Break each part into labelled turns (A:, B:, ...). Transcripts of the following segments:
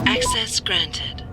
A: Access granted.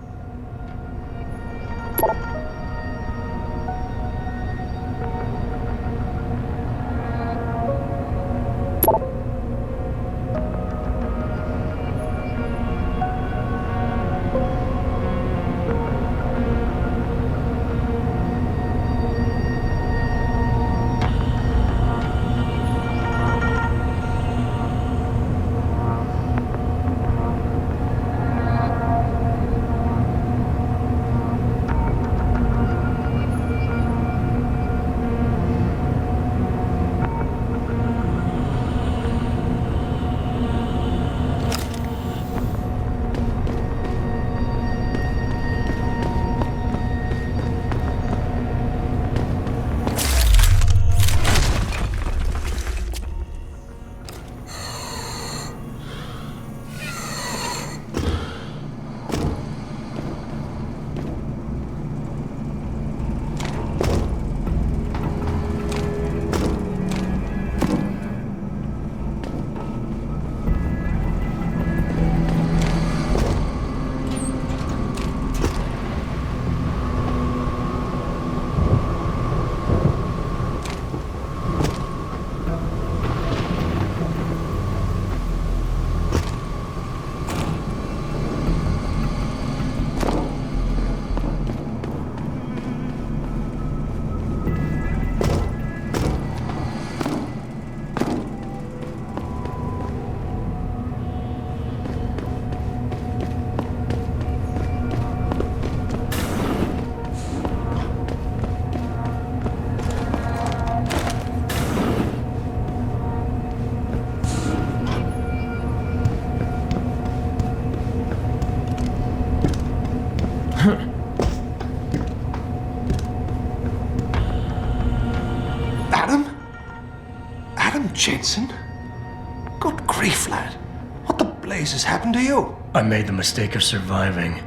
B: Jensen? Good grief, lad. What the blazes happened to you?
C: I made the mistake of surviving.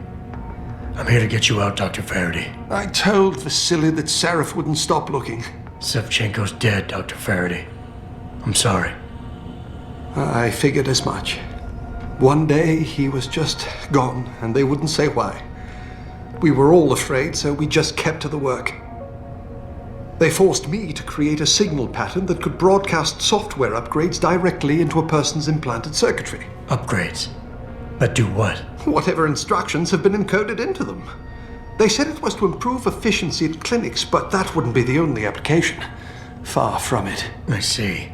C: I'm here to get you out, Dr. Faraday.
B: I told Vasily that Seraph wouldn't stop looking.
C: Sevchenko's dead, Dr. Faraday. I'm sorry.
B: I figured as much. One day he was just gone, and they wouldn't say why. We were all afraid, so we just kept to the work. They forced me to create a signal pattern that could broadcast software upgrades directly into a person's implanted circuitry.
C: Upgrades? That do what?
B: Whatever instructions have been encoded into them. They said it was to improve efficiency at clinics, but that wouldn't be the only application. Far from it.
C: I see.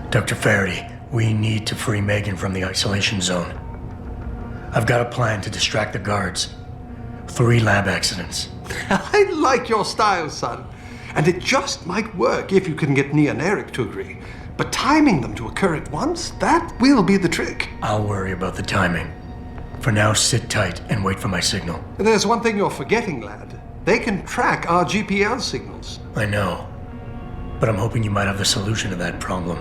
C: Dr. Faraday, we need to free Megan from the isolation zone. I've got a plan to distract the guards. 3 lab accidents.
B: I like your style, son. And it just might work if you can get Nia and Eric to agree. But timing them to occur at once, that will be the trick.
C: I'll worry about the timing. For now, sit tight and wait for my signal.
B: There's one thing you're forgetting, lad. They can track our GPL signals.
C: I know. But I'm hoping you might have the solution to that problem.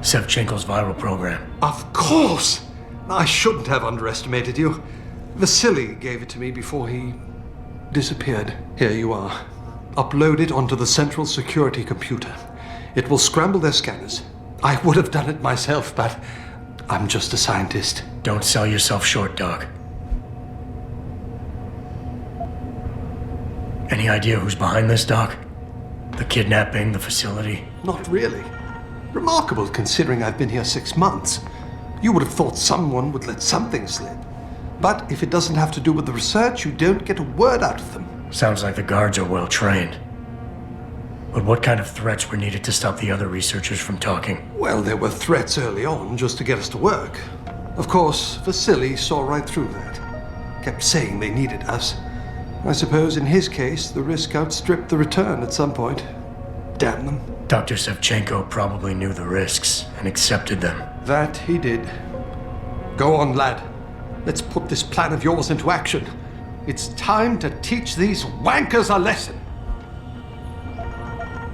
C: Sevchenko's viral program.
B: Of course! I shouldn't have underestimated you. Vasily gave it to me before he disappeared. Here you are. Upload it onto the central security computer. It will scramble their scanners. I would have done it myself, but I'm just a scientist.
C: Don't sell yourself short, Doc. Any idea who's behind this, Doc? The kidnapping, the facility?
B: Not really. Remarkable considering I've been here 6 months. You would have thought someone would let something slip. But if it doesn't have to do with the research, you don't get a word out of them.
C: Sounds like the guards are well trained. But what kind of threats were needed to stop the other researchers from talking?
B: Well, there were threats early on just to get us to work. Of course, Vasily saw right through that. Kept saying they needed us. I suppose in his case, the risk outstripped the return at some point. Damn them.
C: Dr. Sevchenko probably knew the risks and accepted them.
B: That he did. Go on, lad. Let's put this plan of yours into action. It's time to teach these wankers a lesson.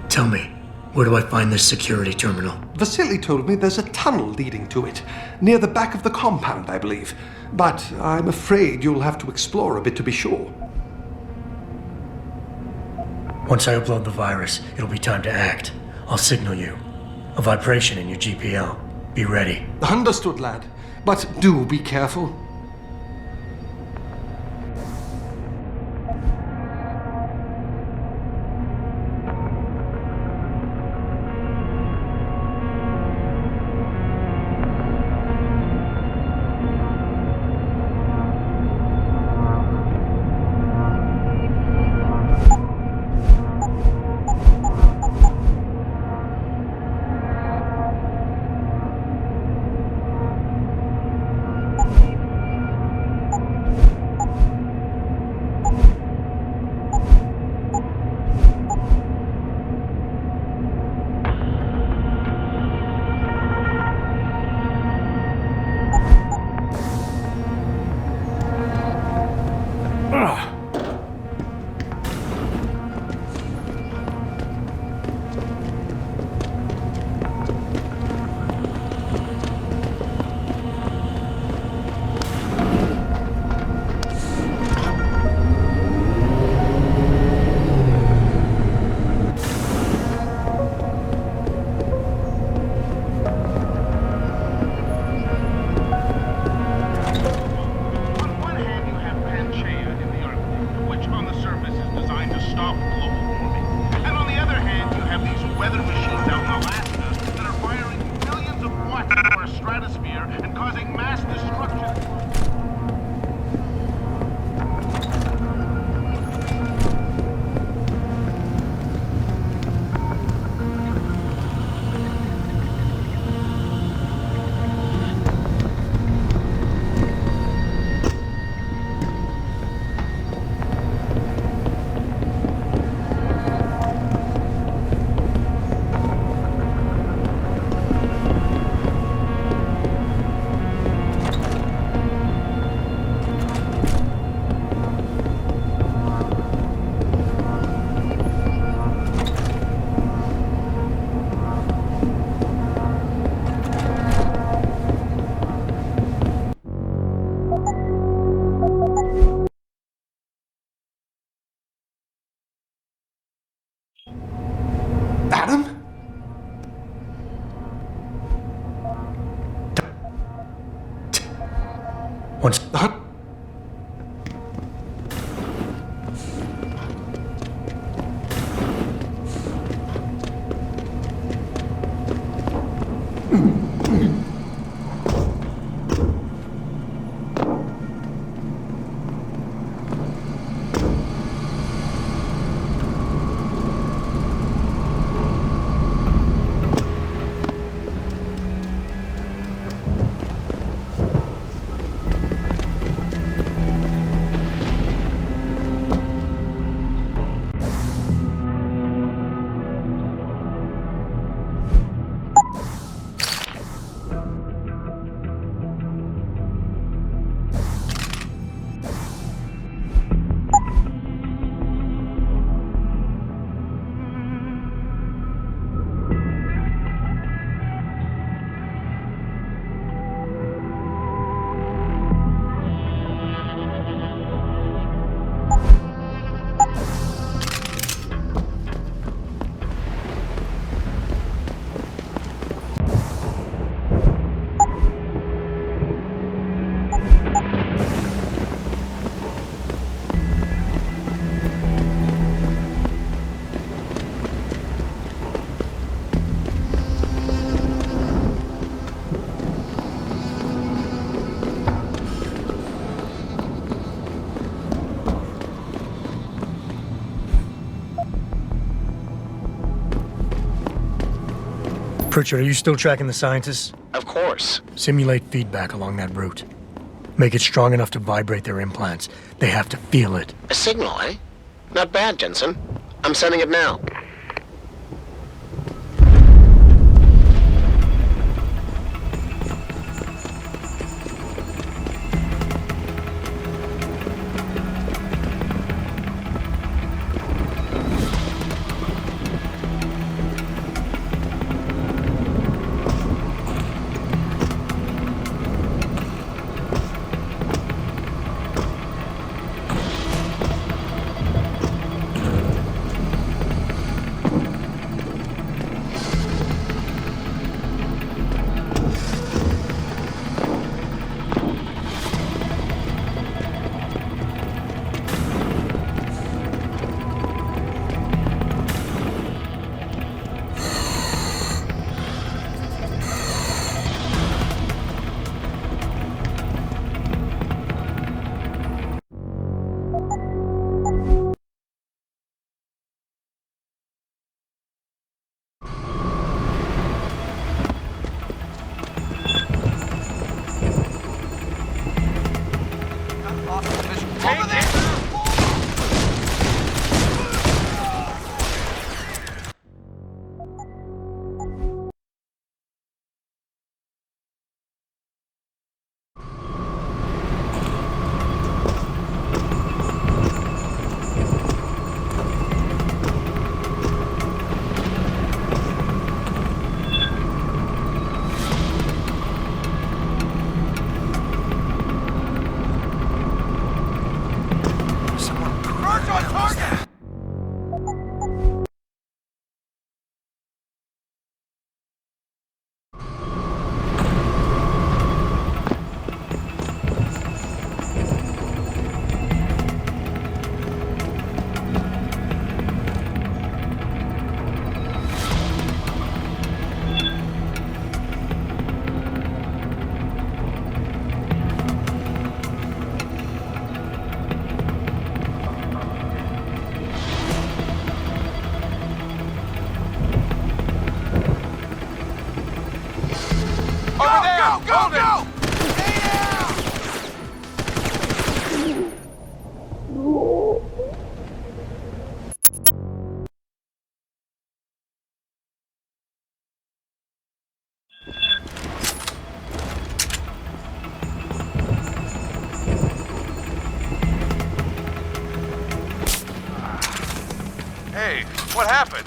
C: Tell me, where do I find this security terminal?
B: Vasily told me there's a tunnel leading to it, near the back of the compound, I believe. But I'm afraid you'll have to explore a bit to be sure.
C: Once I upload the virus, it'll be time to act. I'll signal you. A vibration in your GPL. Be ready.
B: Understood, lad. But do be careful. Adam?
C: Once. Pritchard, are you still tracking the scientists?
A: Of course.
C: Simulate feedback along that route. Make it strong enough to vibrate their implants. They have to feel it.
A: A signal, eh? Not bad, Jensen. I'm sending it now.
D: Hey, what happened?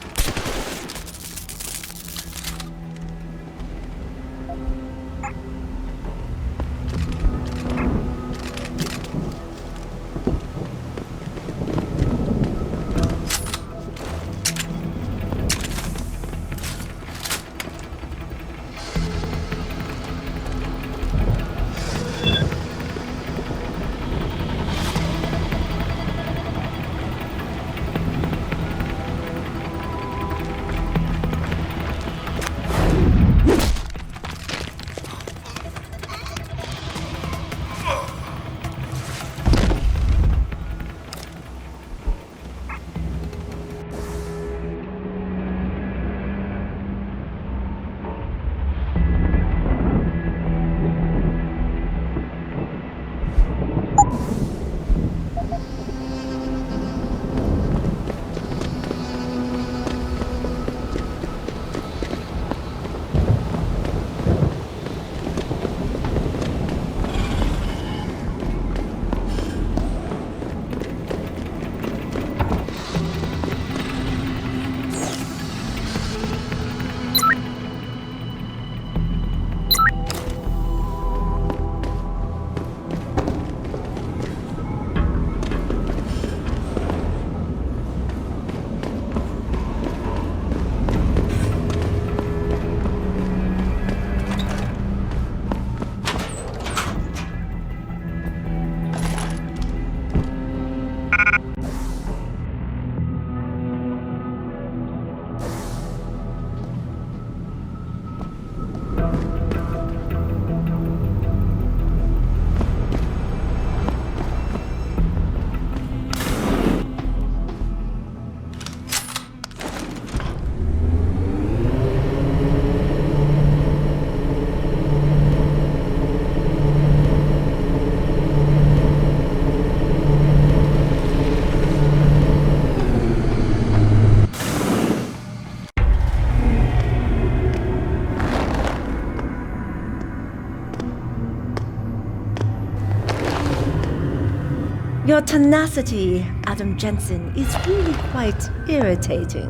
E: Your tenacity, Adam Jensen, is really quite irritating.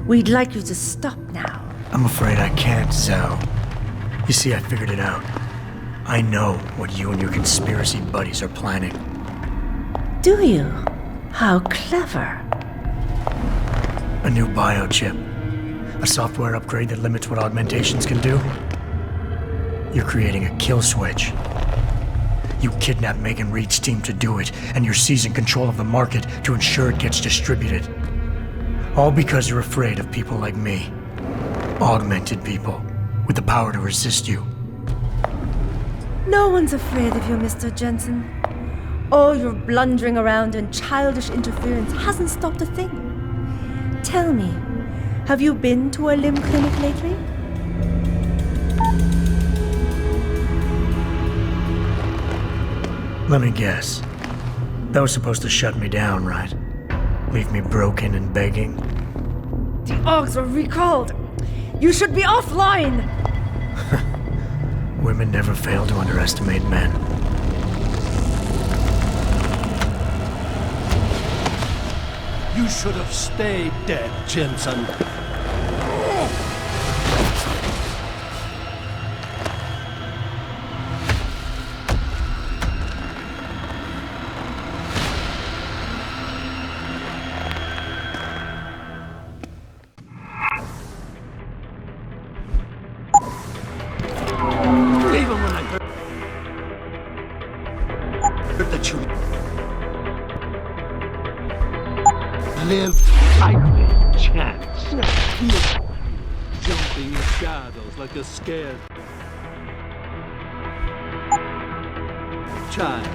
E: We'd like you to stop now.
C: I'm afraid I can't, Zhao. You see, I figured it out. I know what you and your conspiracy buddies are planning.
E: Do you? How clever.
C: A new biochip. A software upgrade that limits what augmentations can do. You're creating a kill switch. You kidnapped Megan Reed's team to do it, and you're seizing control of the market to ensure it gets distributed. All because you're afraid of people like me. Augmented people, with the power to resist you.
E: No one's afraid of you, Mr. Jensen. All your blundering around and childish interference hasn't stopped a thing. Tell me, have you been to a limb clinic lately?
C: Let me guess. That was supposed to shut me down, right? Leave me broken and begging?
E: The Augs were recalled. You should be offline!
C: Women never fail to underestimate men.
F: You should have stayed dead, Jensen. Even when I heard that you live, I take chance. Jumping in shadows like a scared child.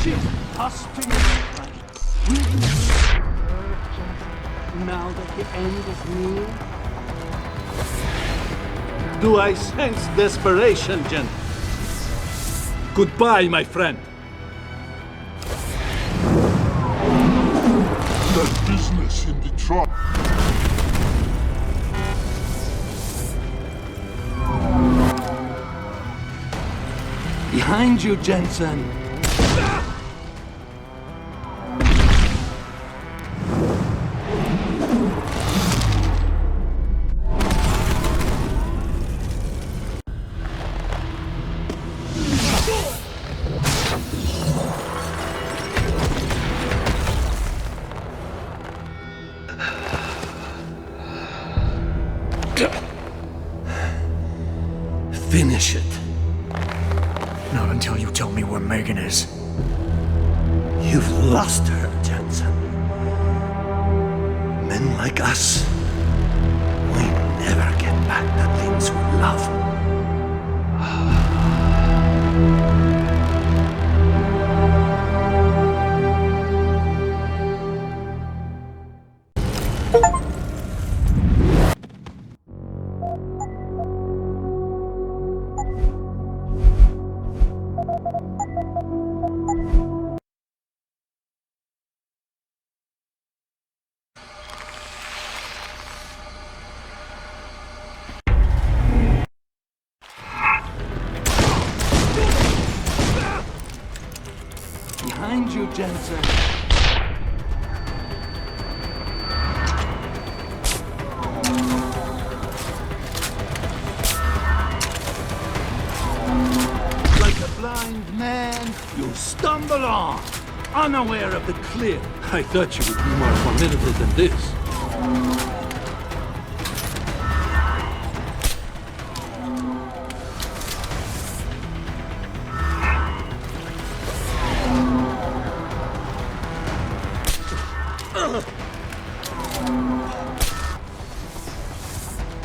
F: Just husting now that the end is near. Do I sense desperation, Jen? Goodbye, my friend.
G: There's business in Detroit.
F: Behind you, Jensen. Finish it.
C: Not until you tell me where Megan is.
F: You've lost her, Jensen. Men like us, we never get back the things we love. Behind you, Jensen. Like a blind man, you stumble on, unaware of the cliff. I thought you would be more formidable than this.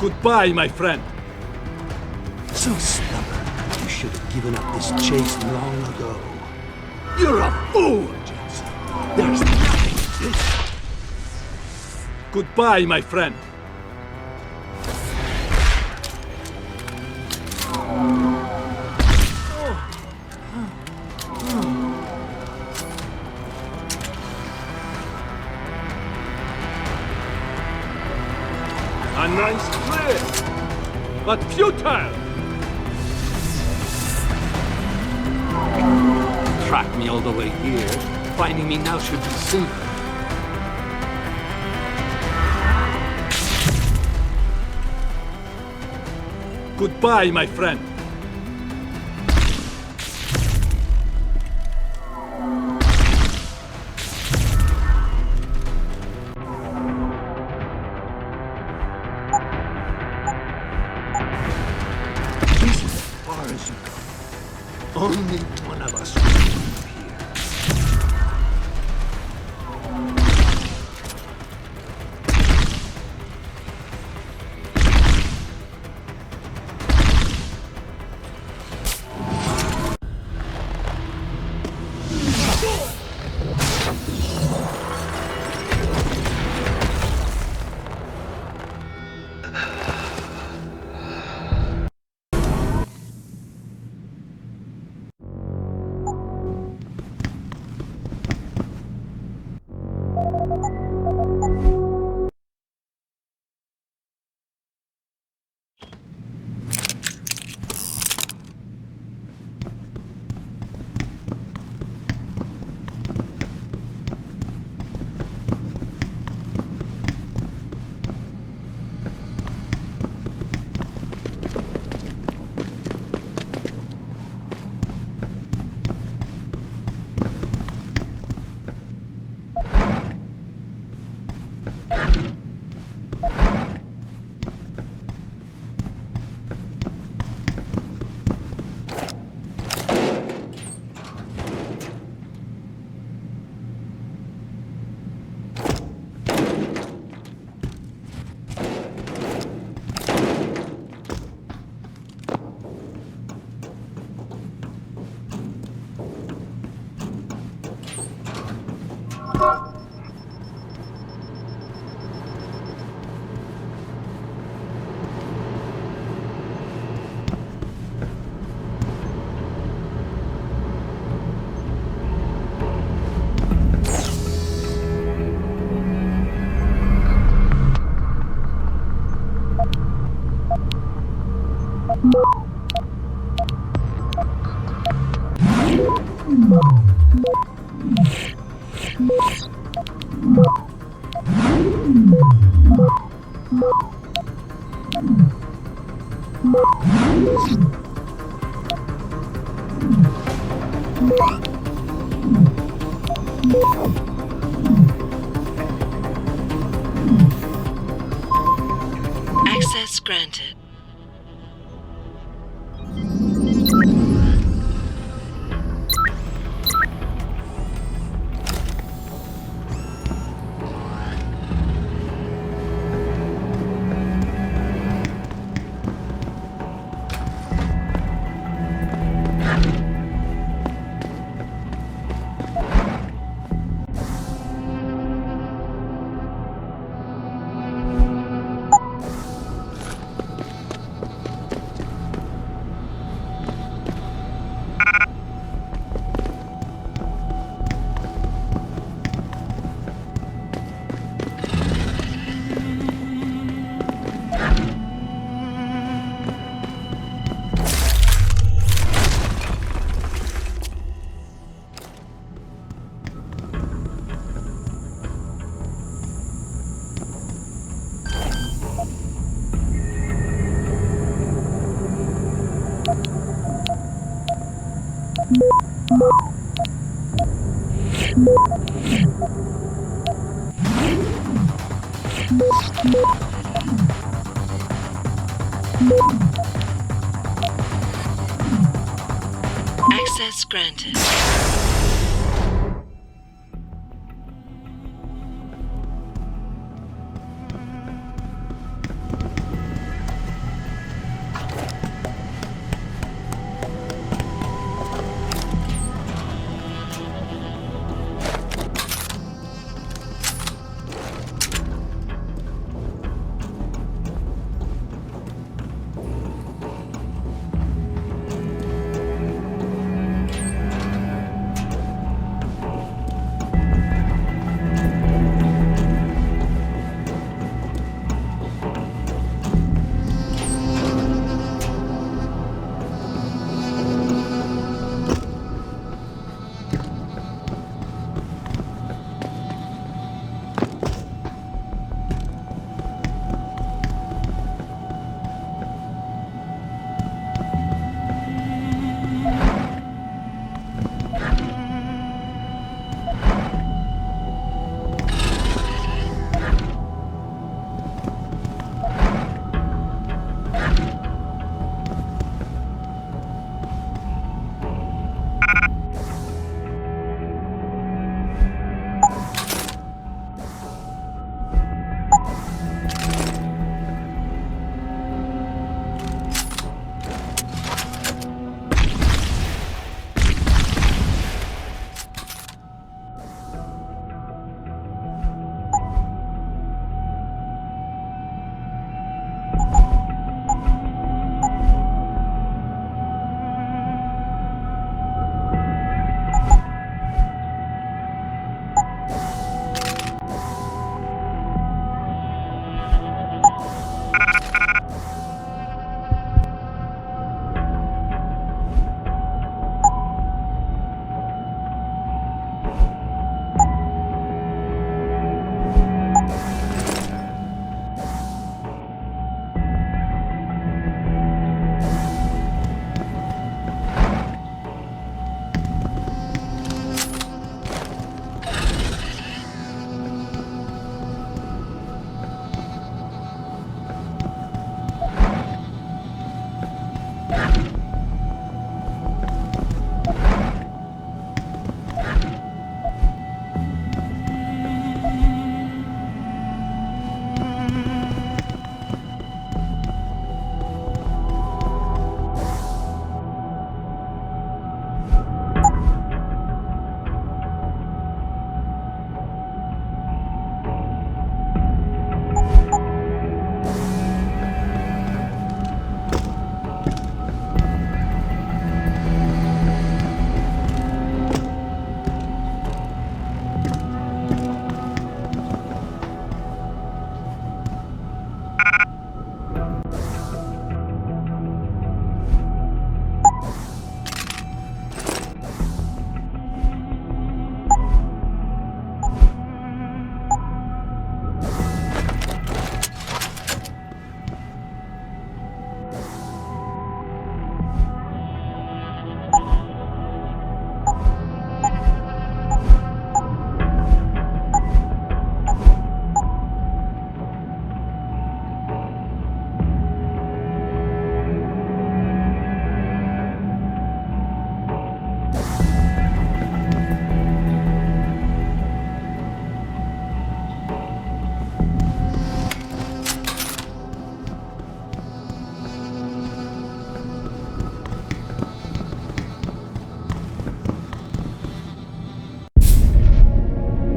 F: Goodbye, my friend. So stubborn. You should have given up this chase long ago. You're a fool, Jensen. There's nothing in this. Goodbye, my friend. A nice clip, but futile! Track me all the way here. Finding me now should be simple. Goodbye, my friend. This is as far as you go. Only one of us will leave here.
D: Access granted. Access granted.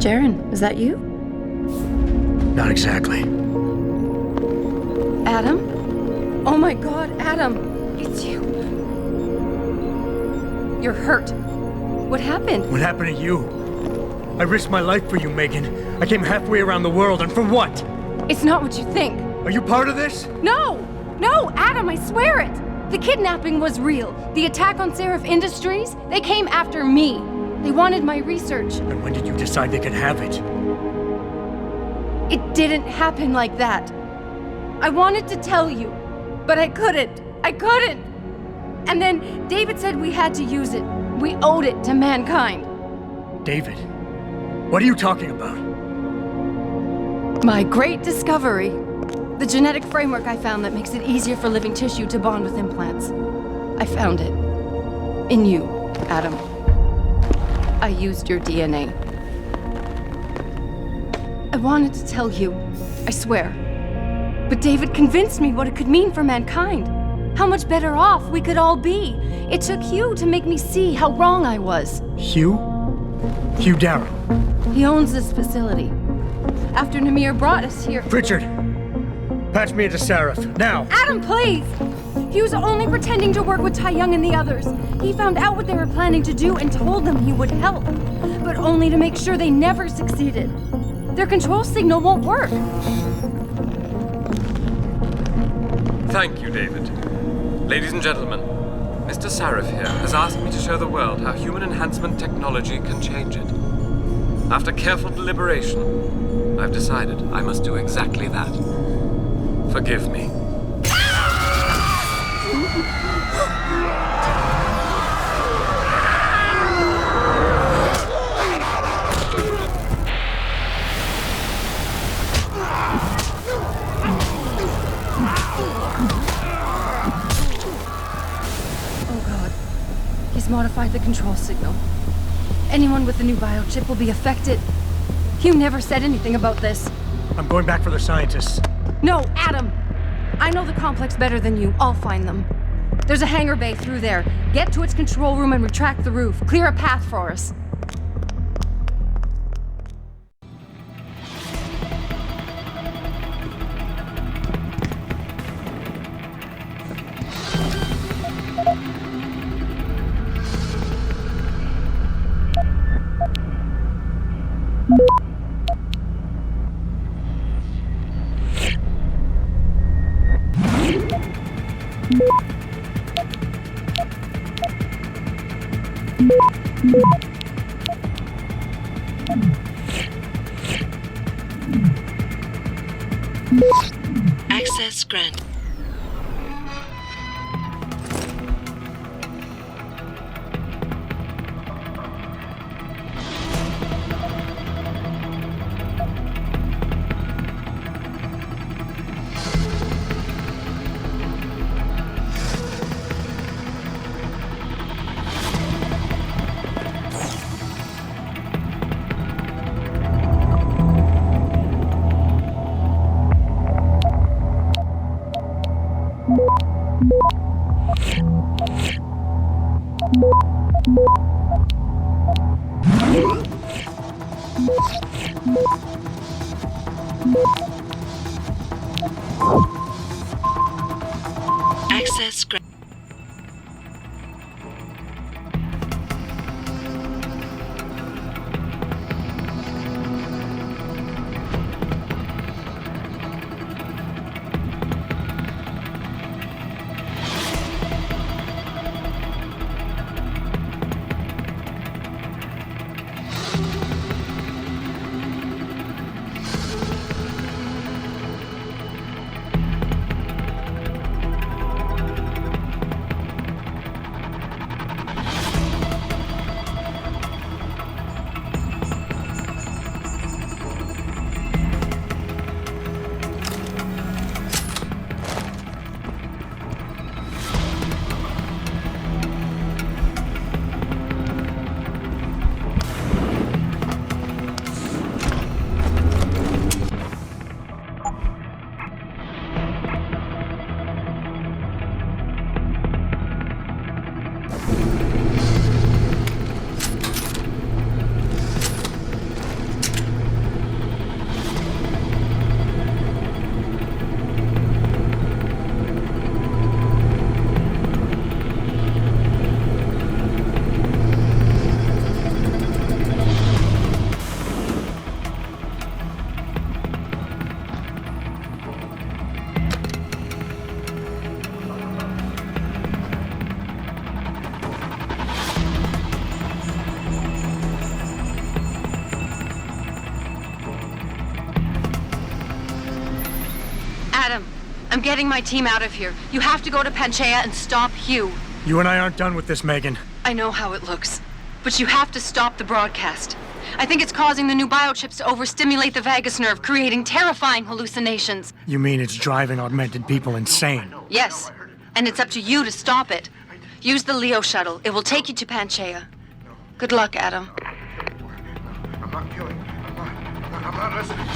G: Jaren, is that you?
C: Not exactly.
G: Adam? Oh my god, Adam! It's you. You're hurt. What happened?
C: What happened to you? I risked my life for you, Megan. I came halfway around the world, and for what?
G: It's not what you think.
C: Are you part of this?
G: No! No, Adam, I swear it! The kidnapping was real. The attack on Seraph Industries, they came after me. They wanted my research.
C: And when did you decide they could have it?
G: It didn't happen like that. I wanted to tell you, but I couldn't. I couldn't! And then David said we had to use it. We owed it to mankind.
C: David? What are you talking about?
G: My great discovery. The genetic framework I found that makes it easier for living tissue to bond with implants. I found it. In you, Adam. I used your DNA. I wanted to tell you, I swear. But David convinced me what it could mean for mankind. How much better off we could all be. It took Hugh to make me see how wrong I was.
C: Hugh? Hugh Darrow.
G: He owns this facility. After Namir brought us here...
C: Richard! Patch me into Seraph, now!
G: Adam, please! He was only pretending to work with Tai Young and the others. He found out what they were planning to do and told them he would help. But only to make sure they never succeeded. Their control signal won't work.
H: Thank you, David. Ladies and gentlemen, Mr. Seraph here has asked me to show the world how human enhancement technology can change it. After careful deliberation, I've decided I must do exactly that. Forgive me.
G: Modified the control signal. Anyone with the new biochip will be affected. Hugh never said anything about this.
C: I'm going back for the scientists.
G: No, Adam! I know the complex better than you. I'll find them. There's a hangar bay through there. Get to its control room and retract the roof. Clear a path for us.
D: Access granted. Access granted.
G: I'm getting my team out of here. You have to go to Panchaea and stop Hugh.
C: You and I aren't done with this, Megan.
G: I know how it looks, but you have to stop the broadcast. I think it's causing the new biochips to overstimulate the vagus nerve, creating terrifying hallucinations.
C: You mean it's driving augmented people insane?
G: Yes, and it's up to you to stop it. Use the Leo shuttle. It will take you to Panchaea. Good luck, Adam.
B: I'm not killing. I'm not listening.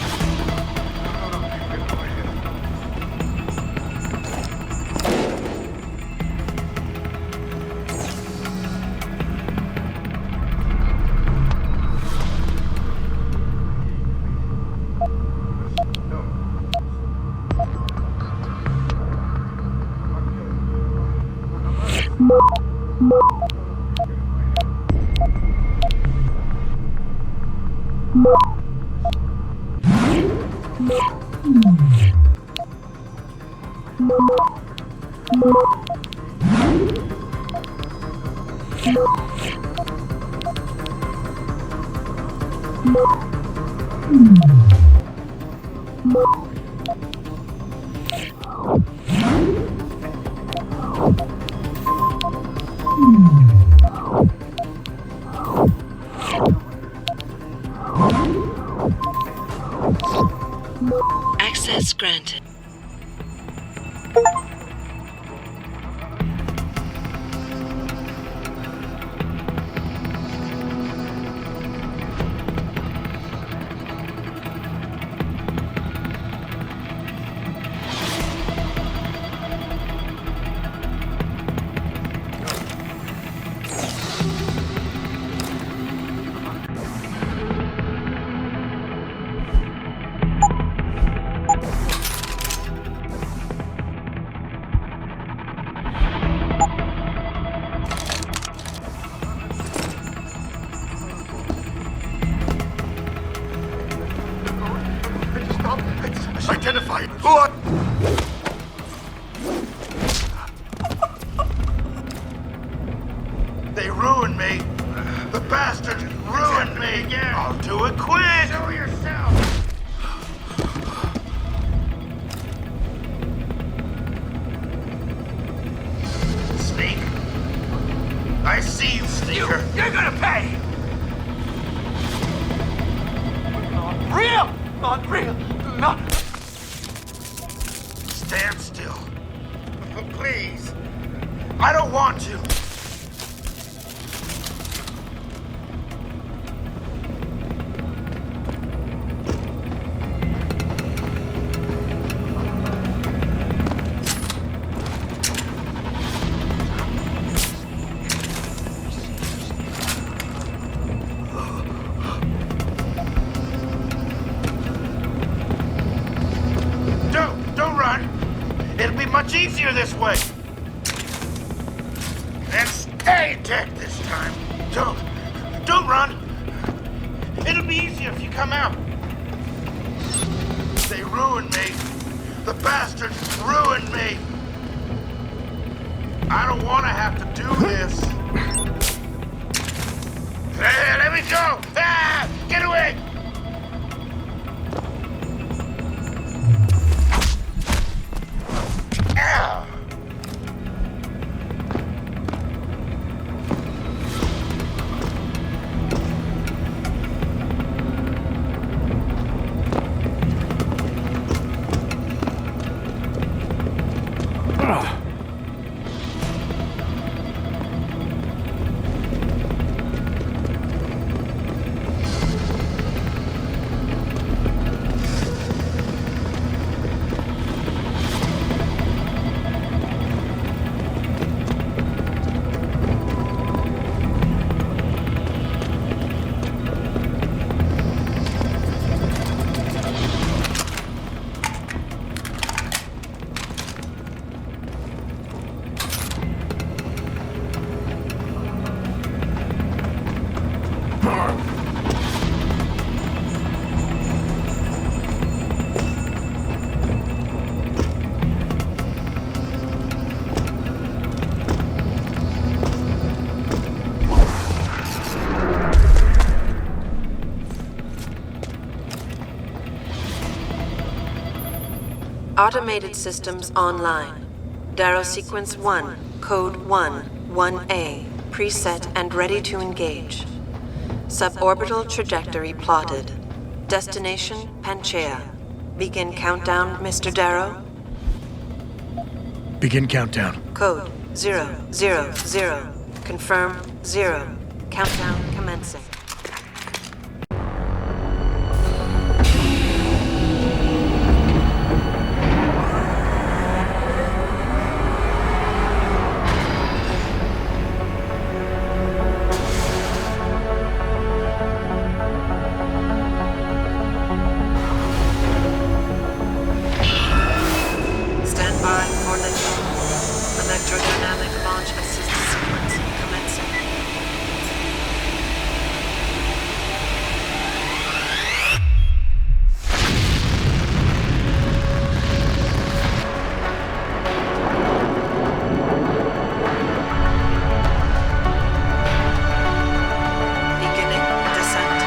D: Access granted.
B: Identified. What? They ruined me. The bastards ruined me. I'll do it quick. Show yourself. Sneak. I see you, sneaker. You're gonna pay. Not real. Not real. Not. Stand still. Please. I don't want to. Don't run. It'll be much easier this way. And stay dead this time. Don't run. It'll be easier if you come out. They ruined me. The bastards ruined me. I don't want to have to do this. Hey, let me go. Ah, get away. Ow.
D: Automated systems online. Darrow Sequence 1, Code 1, 1A, preset and ready to engage. Suborbital trajectory plotted. Destination, Panchaea. Begin countdown, Mr. Darrow.
C: Begin countdown.
D: Code 000. Confirm 0. Countdown commencing. Stand by for electrodynamic launch assist sequence commencing. Beginning descent.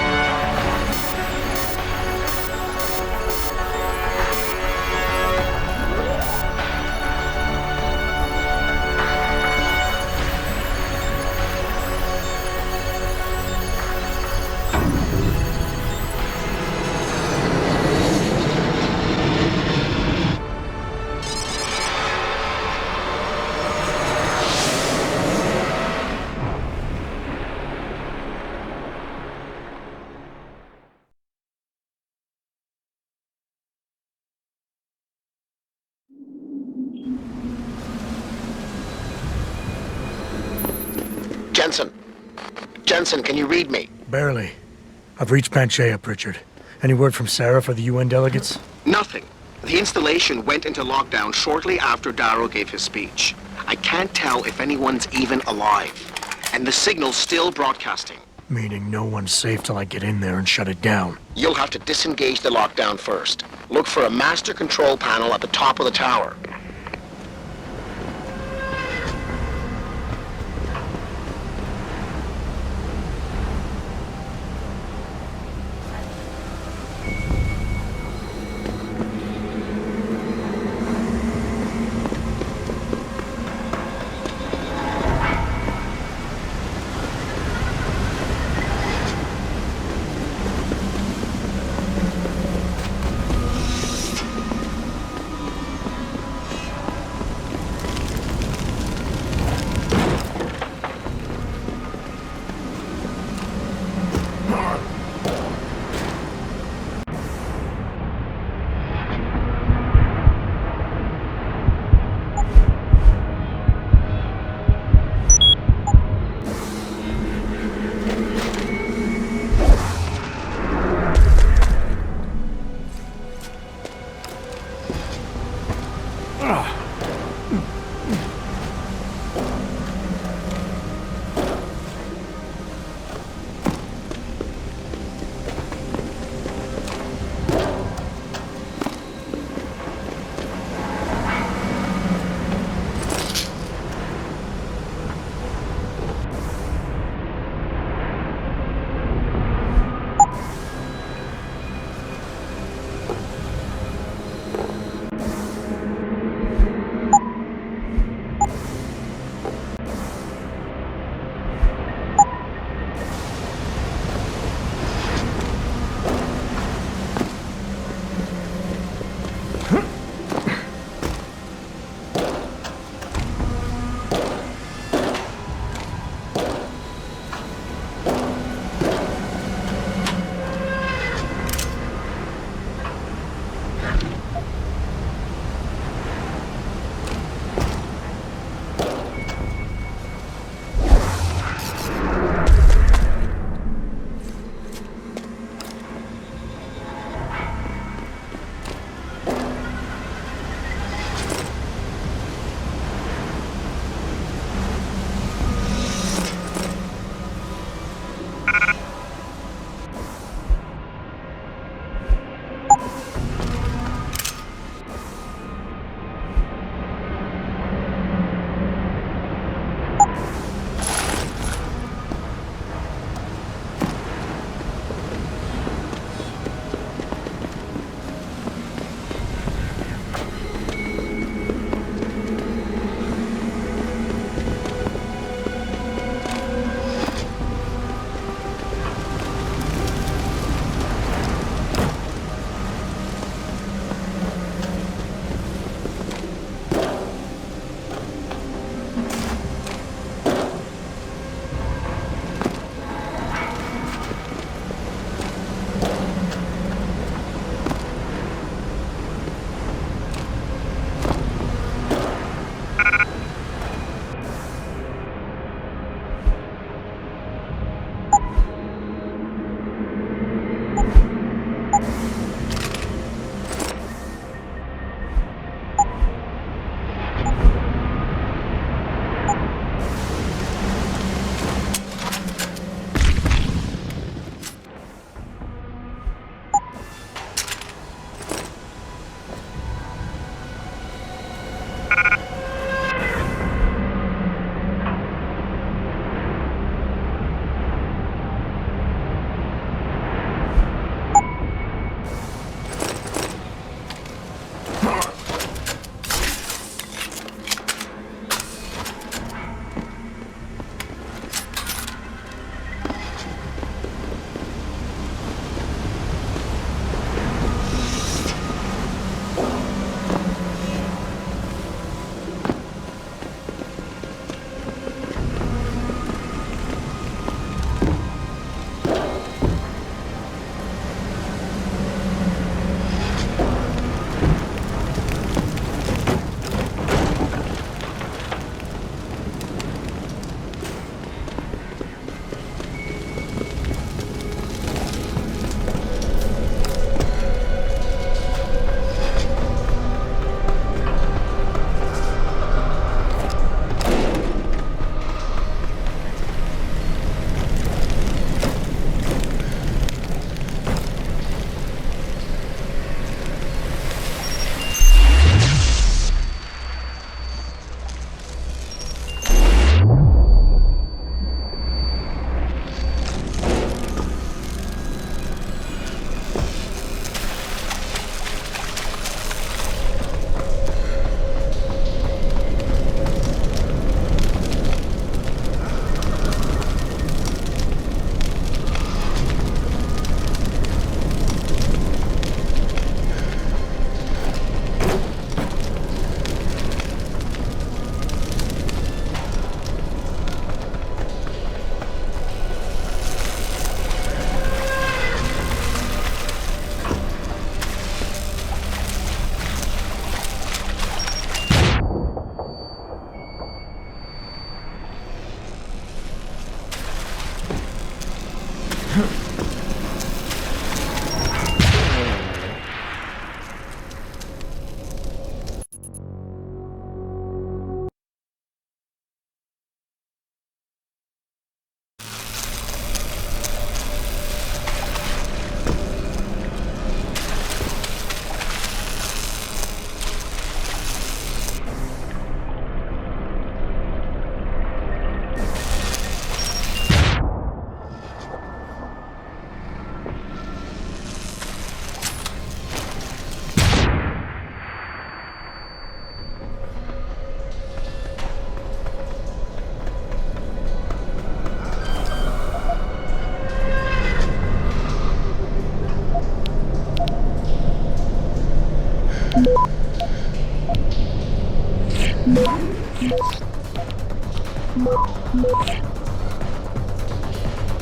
A: Jensen. Jensen, can you read me?
C: Barely. I've reached Panchaea, Pritchard. Any word from Sarah for the UN delegates?
A: Nothing. The installation went into lockdown shortly after Darrow gave his speech. I can't tell if anyone's even alive. And the signal's still broadcasting.
C: Meaning no one's safe till I get in there and shut it down.
A: You'll have to disengage the lockdown first. Look for a master control panel at the top of the tower.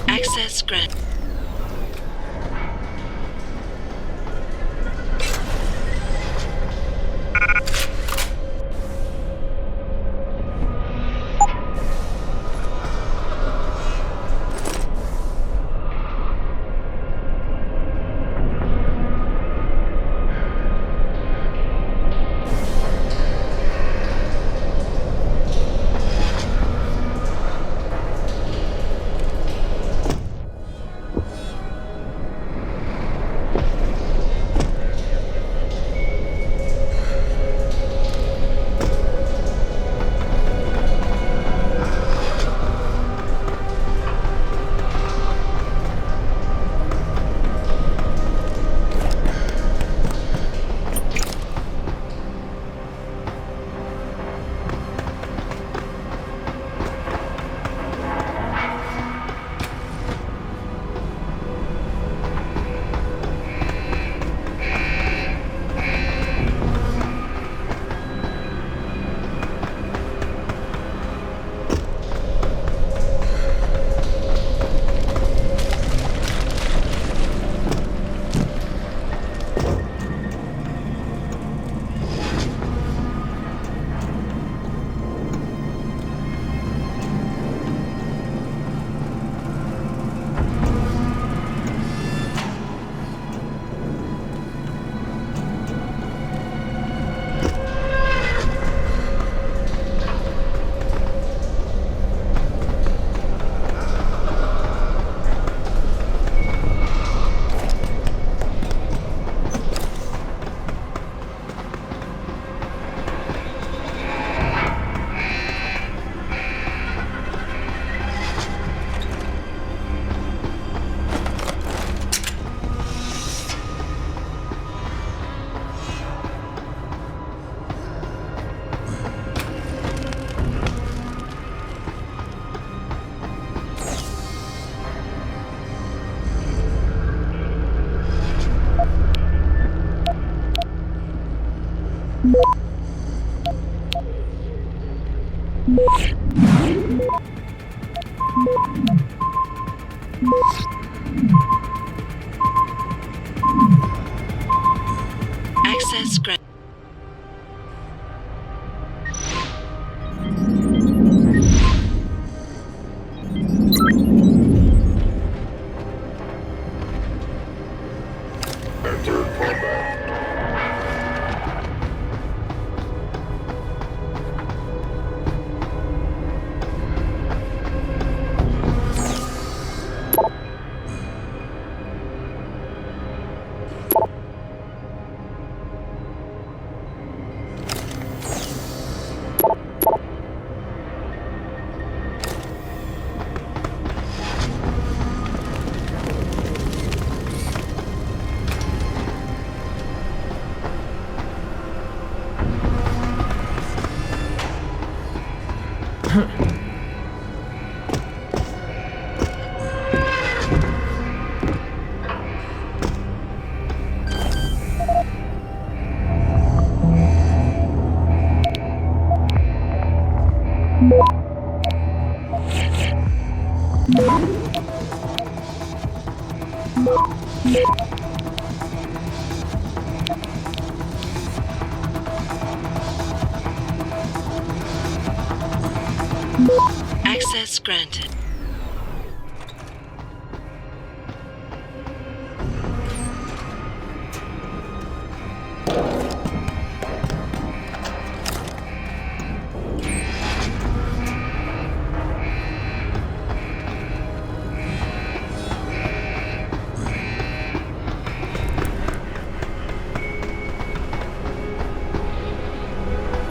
D: Access granted. Access granted. Access granted.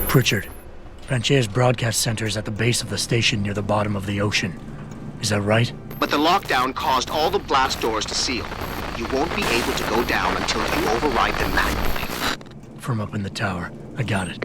C: Pritchard, Franchea's broadcast center is at the base of the station near the bottom of the ocean. Is that right?
A: But the lockdown caused all the blast doors to seal. You won't be able to go down until you override them manually.
C: From up in the tower. I got it.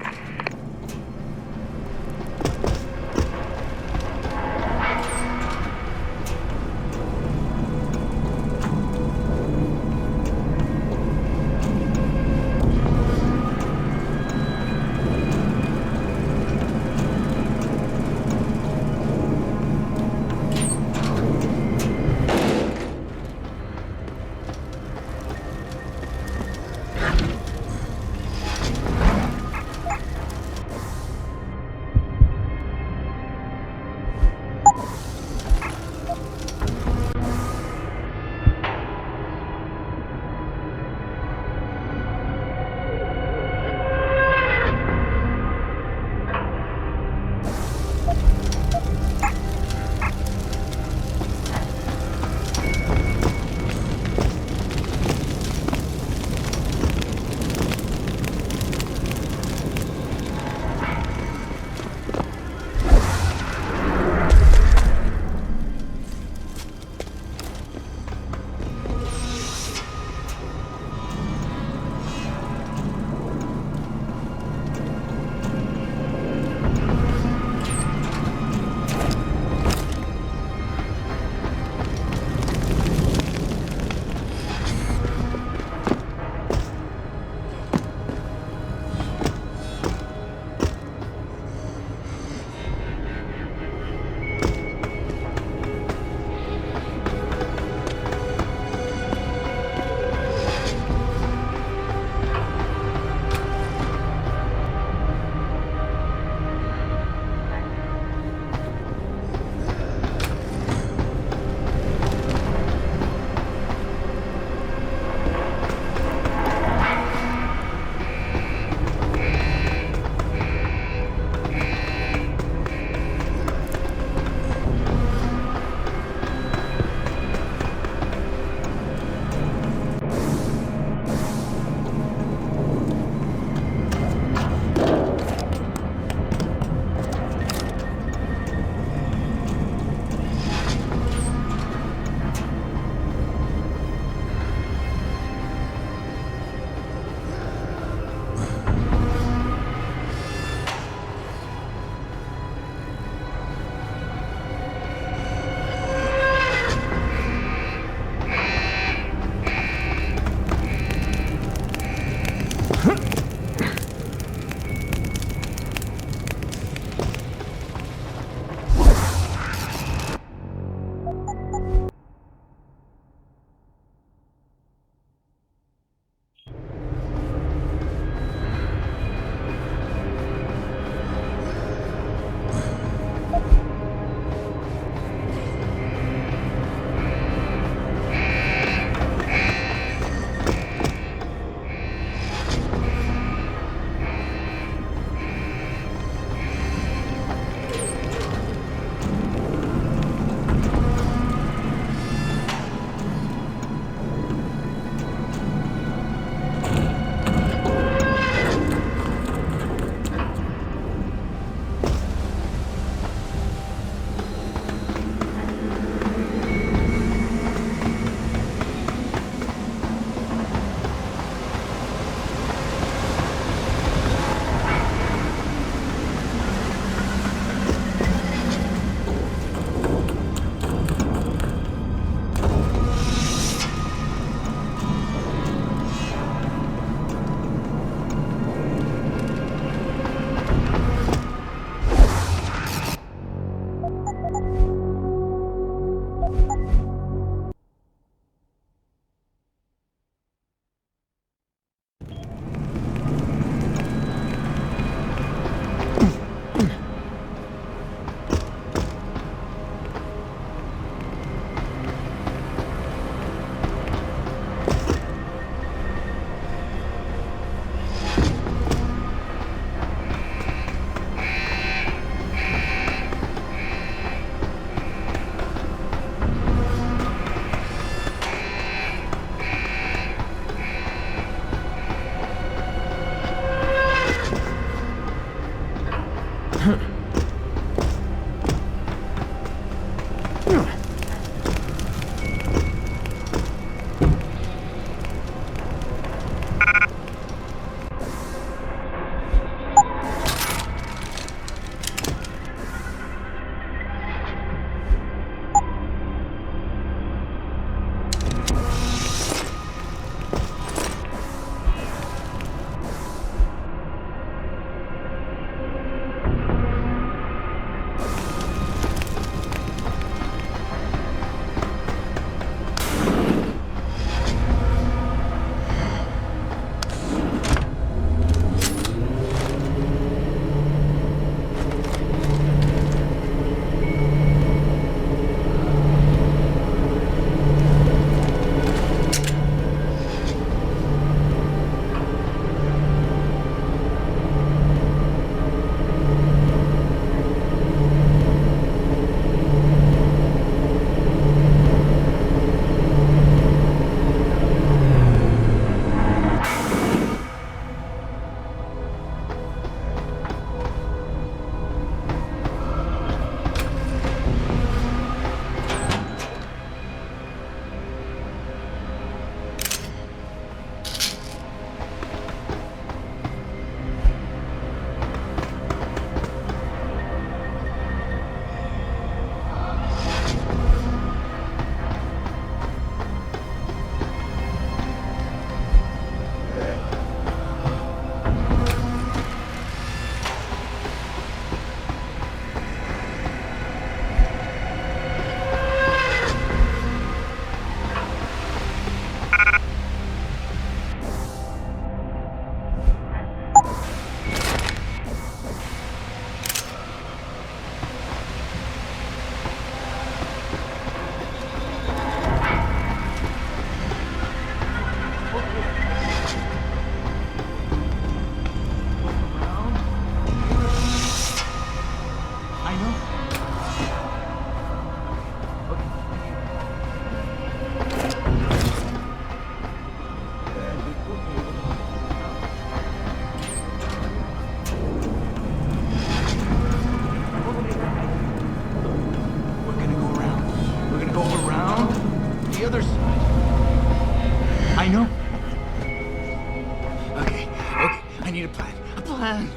I: go around the other side. I know. Okay, I need a plan. A plan.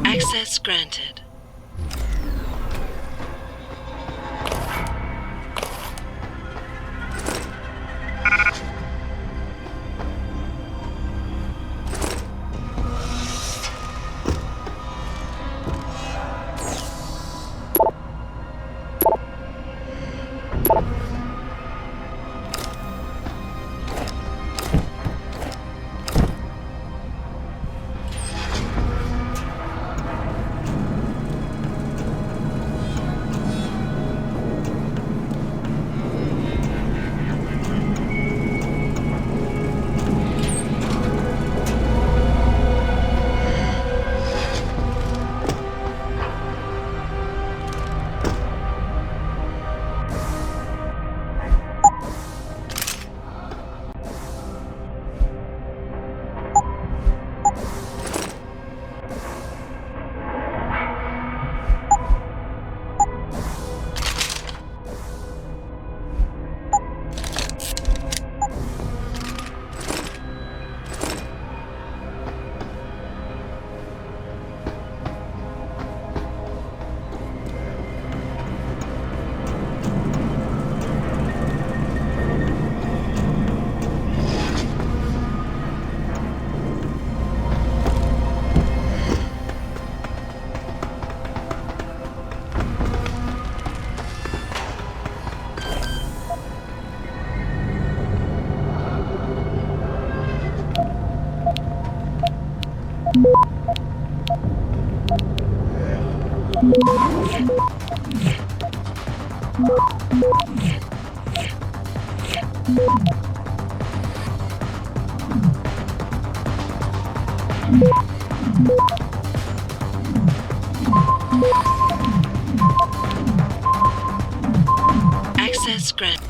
D: Access granted. Access granted.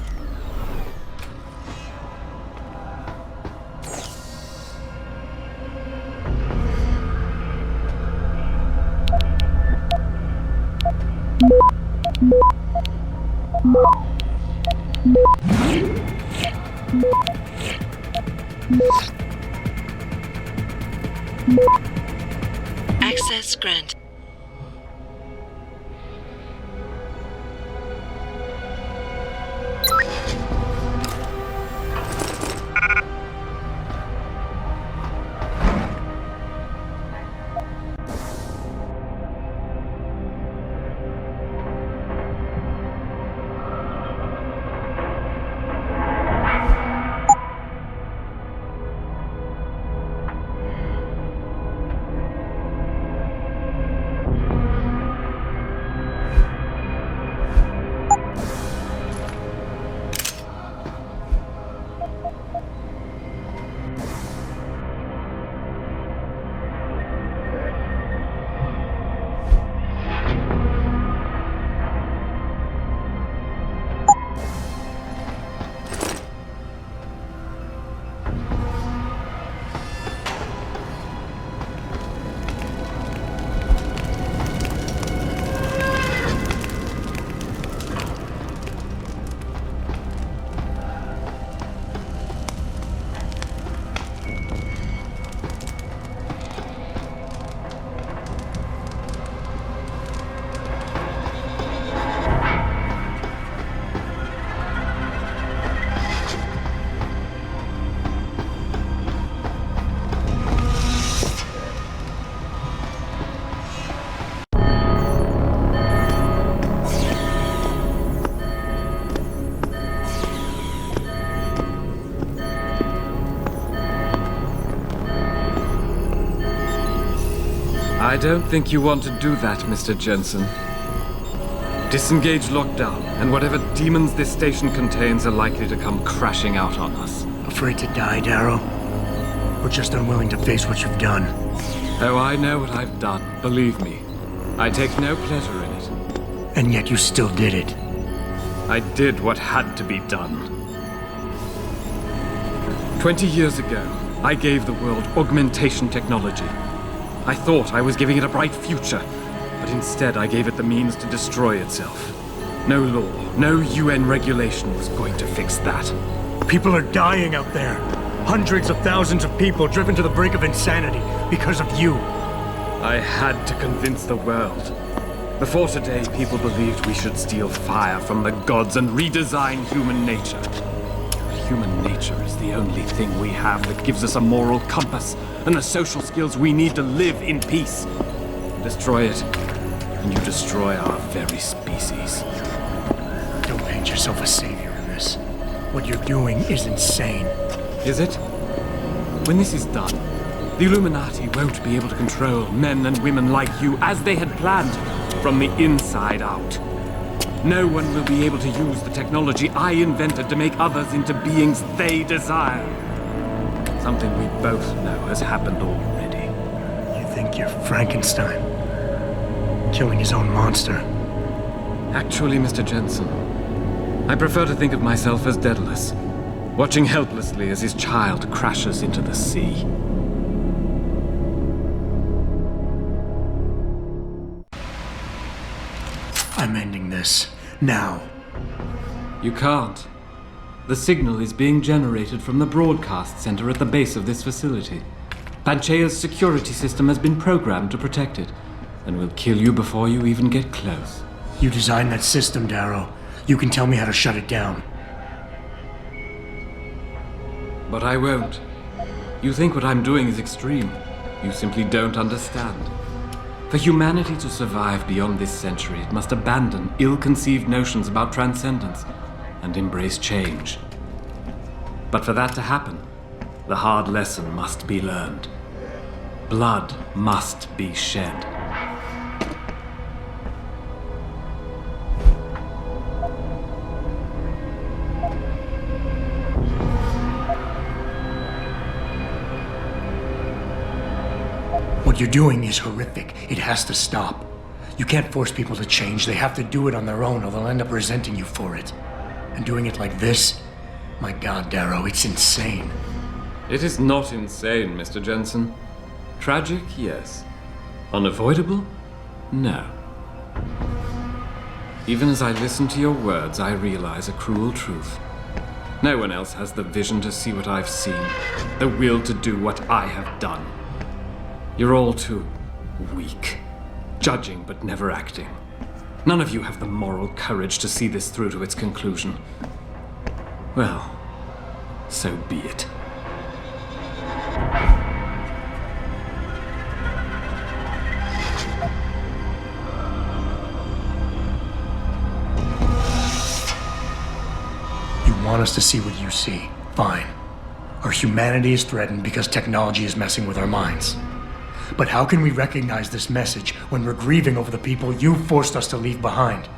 H: I don't think you want to do that, Mr. Jensen. Disengage lockdown, and whatever demons this station contains are likely to come crashing out on us.
C: Afraid to die, Darrow? Or just unwilling to face what you've done?
H: Oh, I know what I've done, believe me. I take no pleasure in it.
C: And yet you still did it.
H: I did what had to be done. 20 years ago, I gave the world augmentation technology. I thought I was giving it a bright future, but instead I gave it the means to destroy itself. No law, no UN regulation was going to fix that.
C: People are dying out there. Hundreds of thousands of people driven to the brink of insanity because of you.
H: I had to convince the world. Before today, people believed we should steal fire from the gods and redesign human nature. But human nature is the only thing we have that gives us a moral compass and the social skills we need to live in peace. Destroy it, and you destroy our very species.
C: Don't paint yourself a savior in this. What you're doing is insane.
H: Is it? When this is done, the Illuminati won't be able to control men and women like you as they had planned, from the inside out. No one will be able to use the technology I invented to make others into beings they desire. Something we both know has happened already.
C: You think you're Frankenstein? Killing his own monster?
H: Actually, Mr. Jensen, I prefer to think of myself as Daedalus, watching helplessly as his child crashes into the sea.
C: I'm ending this. Now.
H: You can't. The signal is being generated from the broadcast center at the base of this facility. Panchea's security system has been programmed to protect it, and will kill you before you even get close.
C: You designed that system, Darrow. You can tell me how to shut it down.
H: But I won't. You think what I'm doing is extreme. You simply don't understand. For humanity to survive beyond this century, it must abandon ill-conceived notions about transcendence and embrace change. But for that to happen, the hard lesson must be learned. Blood must be shed.
C: What you're doing is horrific. It has to stop. You can't force people to change. They have to do it on their own, or they'll end up resenting you for it. And doing it like this? My God, Darrow, it's insane.
H: It is not insane, Mr. Jensen. Tragic, yes. Unavoidable? No. Even as I listen to your words, I realize a cruel truth. No one else has the vision to see what I've seen, the will to do what I have done. You're all too weak, judging but never acting. None of you have the moral courage to see this through to its conclusion. Well, so be it.
C: You want us to see what you see. Fine. Our humanity is threatened because technology is messing with our minds. But how can we recognize this message when we're grieving over the people you forced us to leave behind?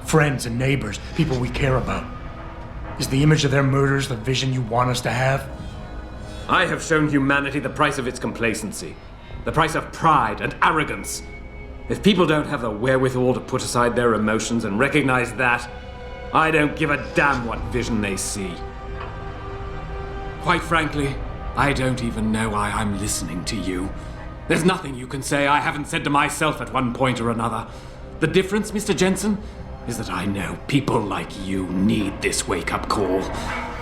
C: Friends and neighbors, people we care about. Is the image of their murders the vision you want us to have?
H: I have shown humanity the price of its complacency, the price of pride and arrogance. If people don't have the wherewithal to put aside their emotions and recognize that, I don't give a damn what vision they see. Quite frankly, I don't even know why I'm listening to you. There's nothing you can say I haven't said to myself at one point or another. The difference, Mr. Jensen, is that I know people like you need this wake-up call.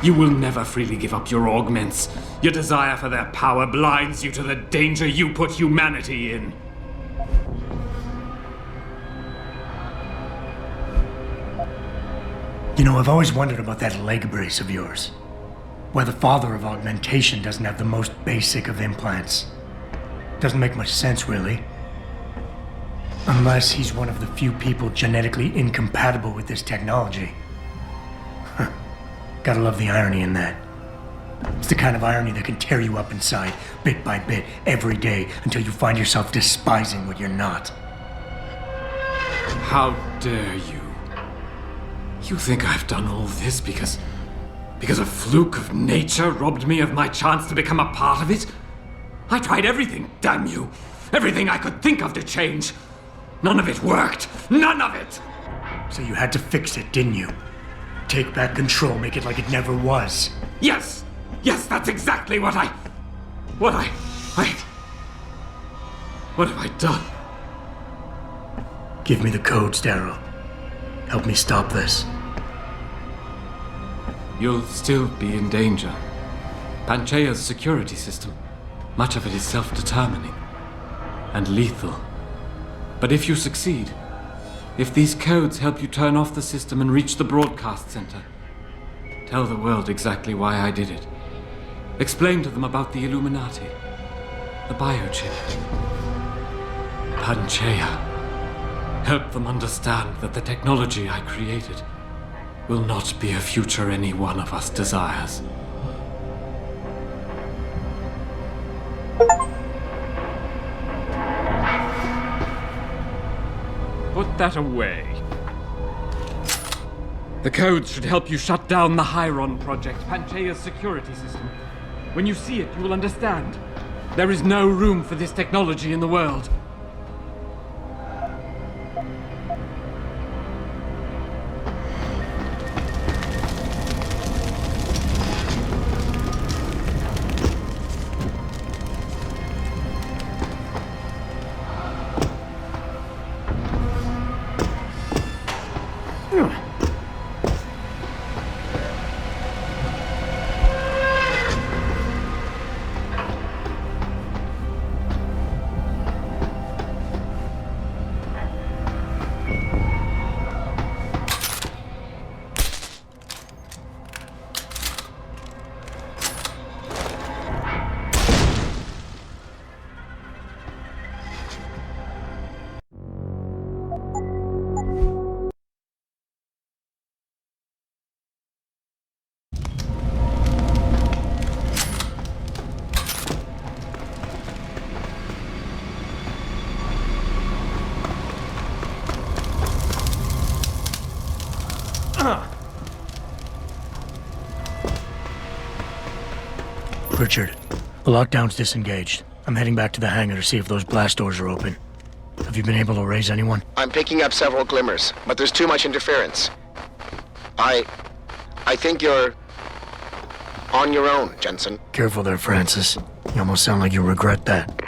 H: You will never freely give up your augments. Your desire for their power blinds you to the danger you put humanity in.
C: You know, I've always wondered about that leg brace of yours. Why the father of augmentation doesn't have the most basic of implants. Doesn't make much sense, really. Unless he's one of the few people genetically incompatible with this technology. Gotta love the irony in that. It's the kind of irony that can tear you up inside, bit by bit, every day, until you find yourself despising what you're not.
H: How dare you? You think I've done all this because a fluke of nature robbed me of my chance to become a part of it? I tried everything, damn you! Everything I could think of to change. None of it worked. None of it!
C: So you had to fix it, didn't you? Take back control, make it like it never was.
H: Yes! Yes, that's exactly what What have I done?
C: Give me the codes, Darrow. Help me stop this.
H: You'll still be in danger. Panchea's security system, much of it is self-determining and lethal. But if you succeed, if these codes help you turn off the system and reach the broadcast center, tell the world exactly why I did it. Explain to them about the Illuminati, the biochip, Panchea. Help them understand that the technology I created will not be a future any one of us desires. Put that away. The codes should help you shut down the Hyron Project, Panchea's security system. When you see it, you will understand. There is no room for this technology in the world.
C: Richard, the lockdown's disengaged. I'm heading back to the hangar to see if those blast doors are open. Have you been able to raise anyone?
A: I'm picking up several glimmers, but there's too much interference. I think you're on your own, Jensen.
C: Careful there, Francis. You almost sound like you regret that.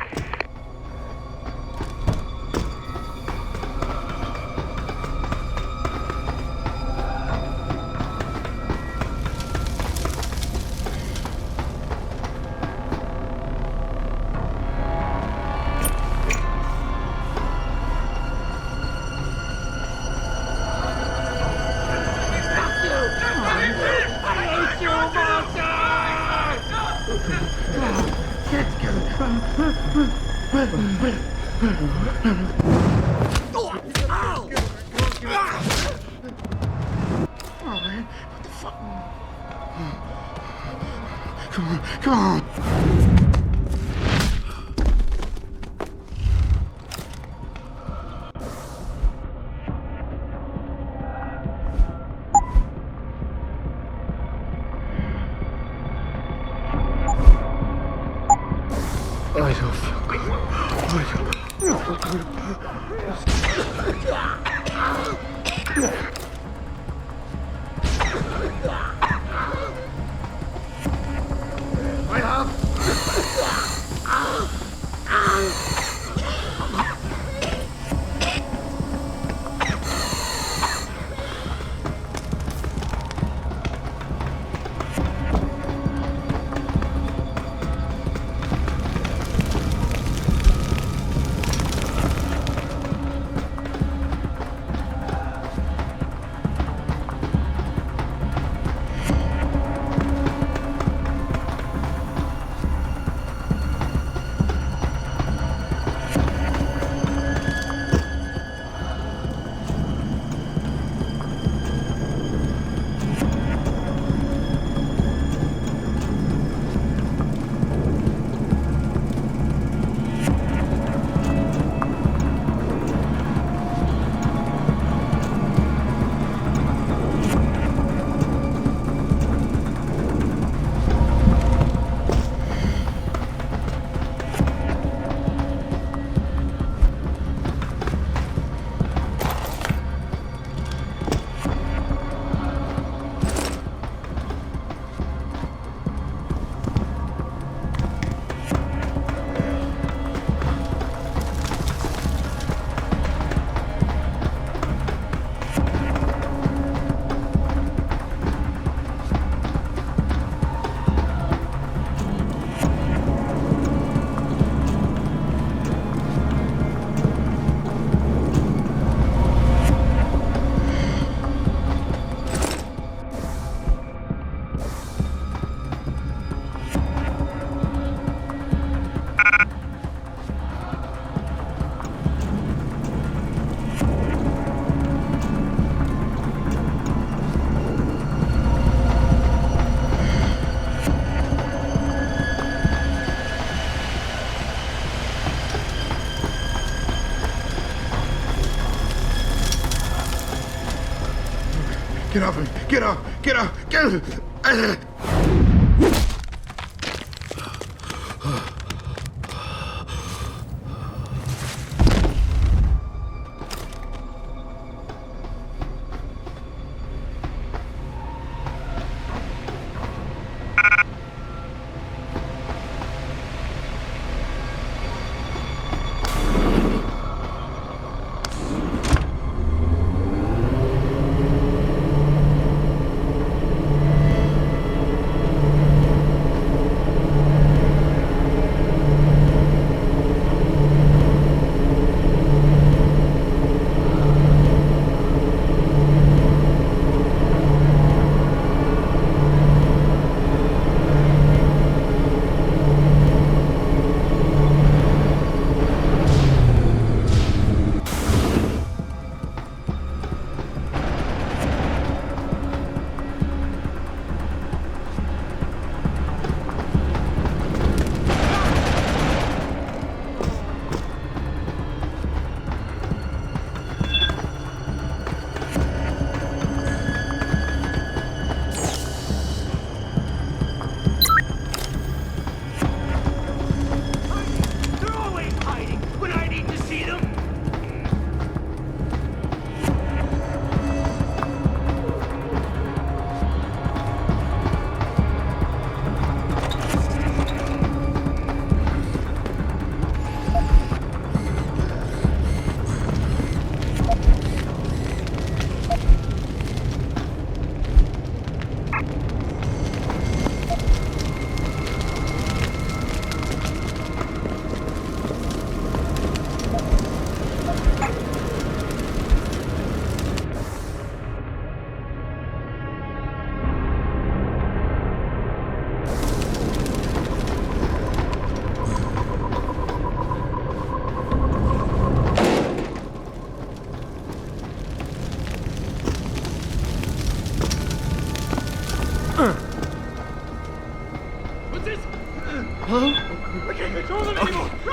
J: Get off me! Get off! Get off! Get off!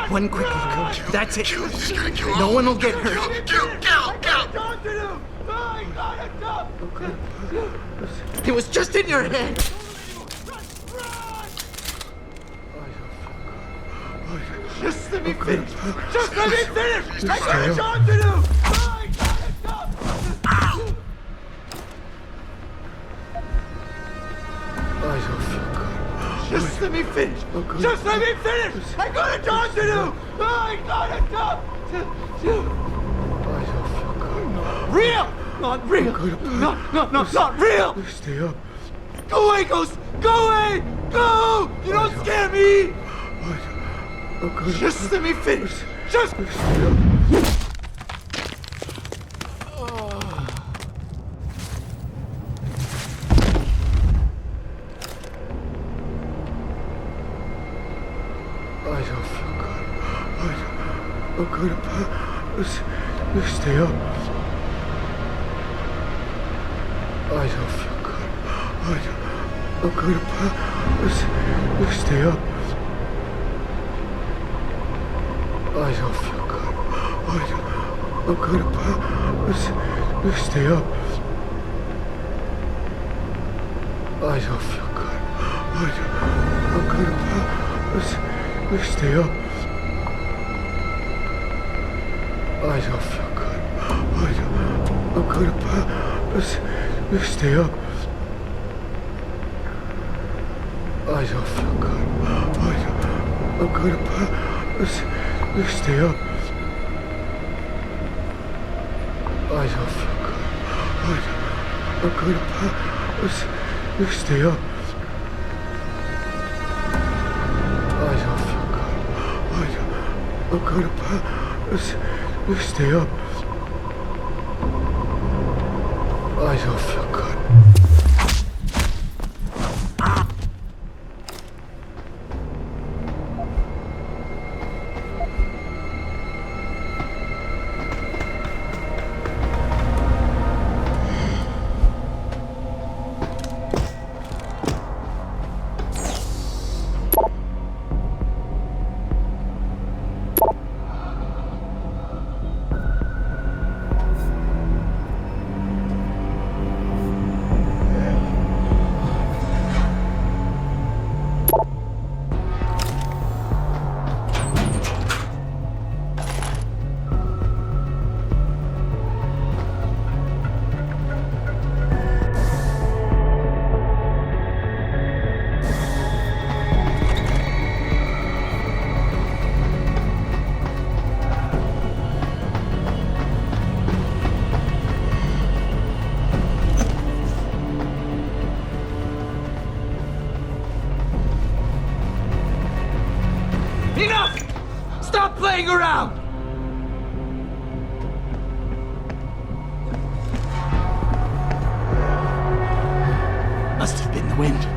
K: One quick look. That's it. No one will get hurt. It was just in your head.
J: Just let me finish! Just let me finish! I got a job to do! Just let me finish! Just let me finish! I got a job to do! I got a job to do! Real! Not real! Not real!
B: Stay up.
J: Go away, Ghost! Go away! Go! You don't scare me! Just let me finish! Just...
B: Stay up. I don't feel good. I'm gonna stay up. I don't feel good. I'm gonna stay up. I don't feel good. I'm gonna stay up. I don't feel good. I'm gonna stay up. I don't feel good. I'm gonna stay up. I don't feel good. I'm gonna stay up. I don't feel good. I'm gonna stay up. I don't feel good.
F: playing around! Must have been the wind.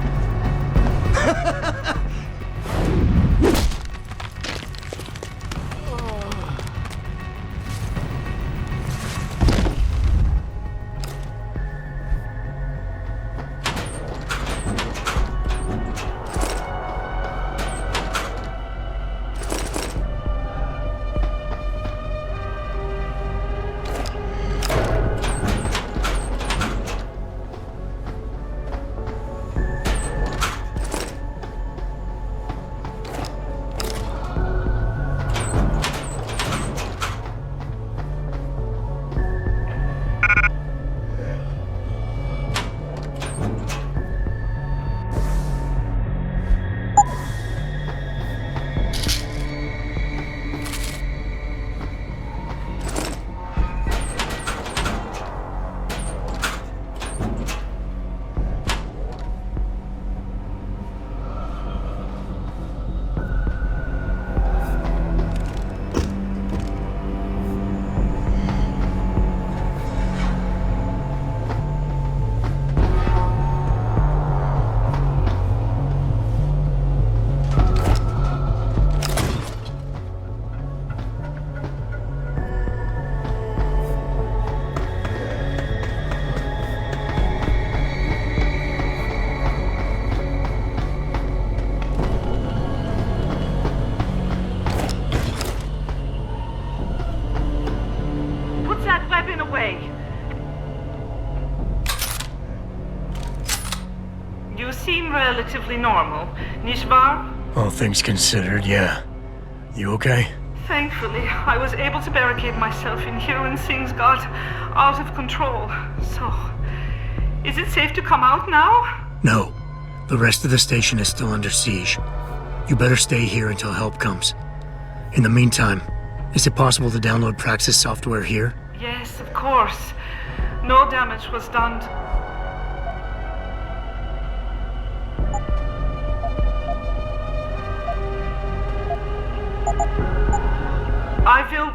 L: You seem relatively normal, nicht wahr?
C: All things considered, yeah. You okay?
L: Thankfully, I was able to barricade myself in here when things got out of control. So, is it safe to come out now?
C: No. The rest of the station is still under siege. You better stay here until help comes. In the meantime, is it possible to download Praxis software here?
L: Yes, of course. No damage was done. I will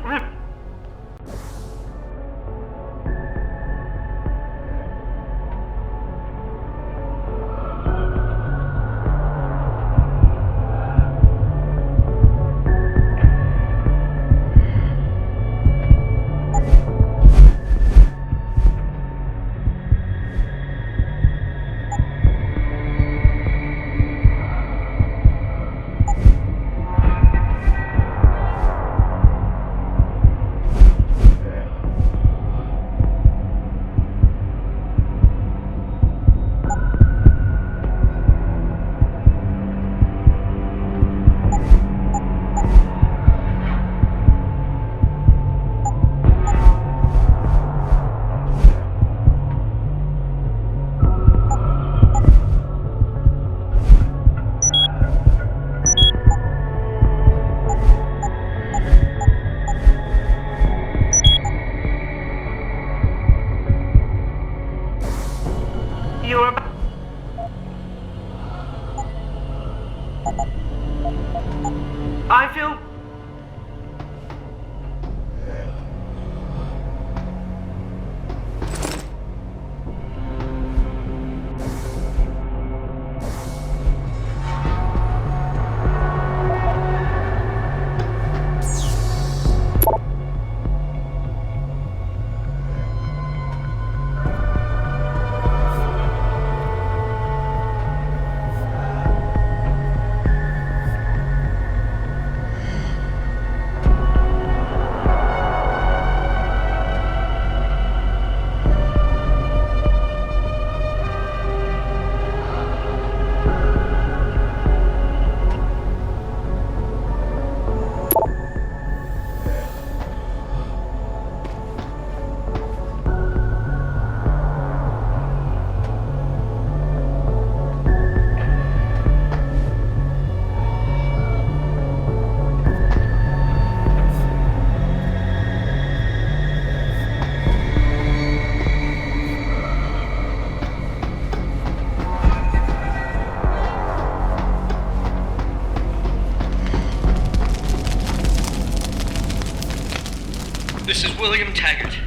M: William Taggart.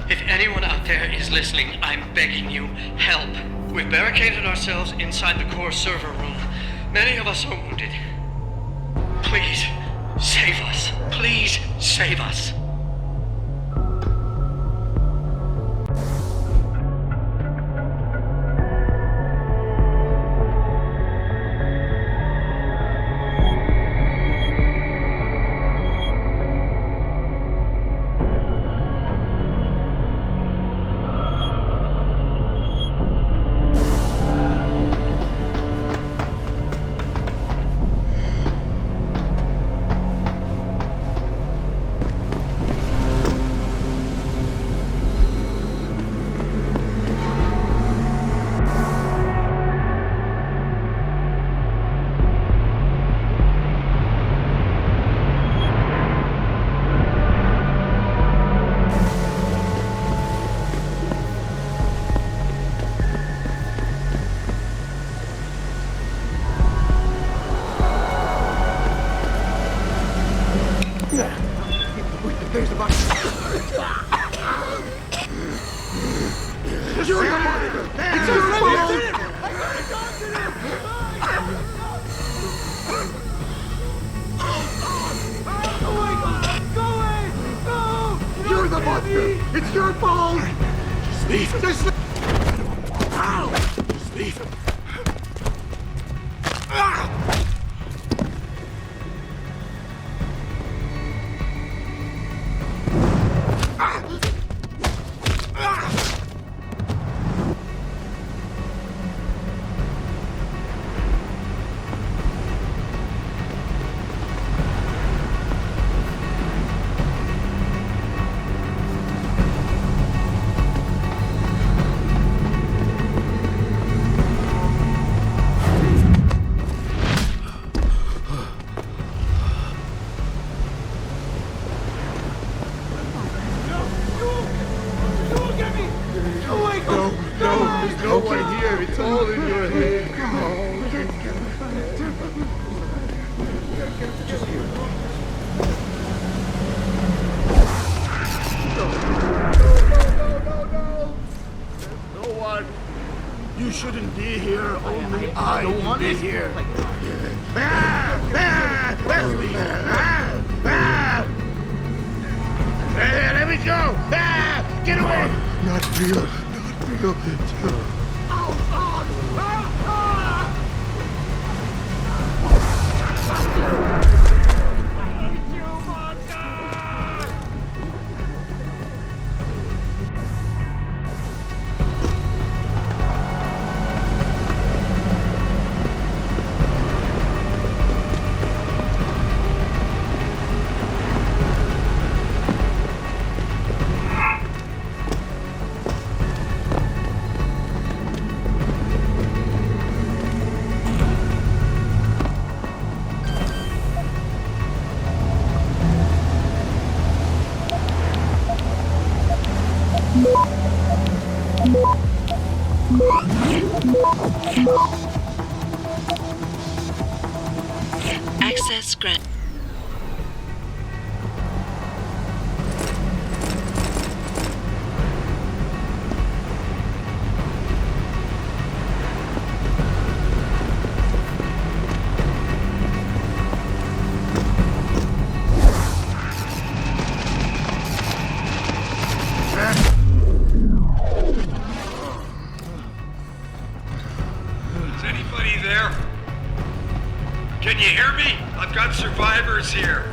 M: If anyone out there is listening, I'm begging you, help. We've barricaded ourselves inside the core server room. Many of us are wounded. Please, save us. Please, save us.
J: There's the box. It's your fault! It's your fault! You're the monster! It's your fault! Just leave him! Just Ow! Just leave him!
N: No one here. It's all in your head.
J: No one. You shouldn't be here. Only I will be here. Let me go! Get away!
N: Not real. Not real.
D: Access granted.
O: Is anybody there? Can you hear me? I've got survivors here.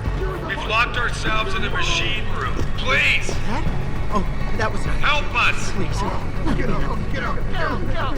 O: We've locked ourselves in a machine room. Please!
K: What? Oh, that was...
O: Help us!
K: Please.
J: Get up! Get up! Get up!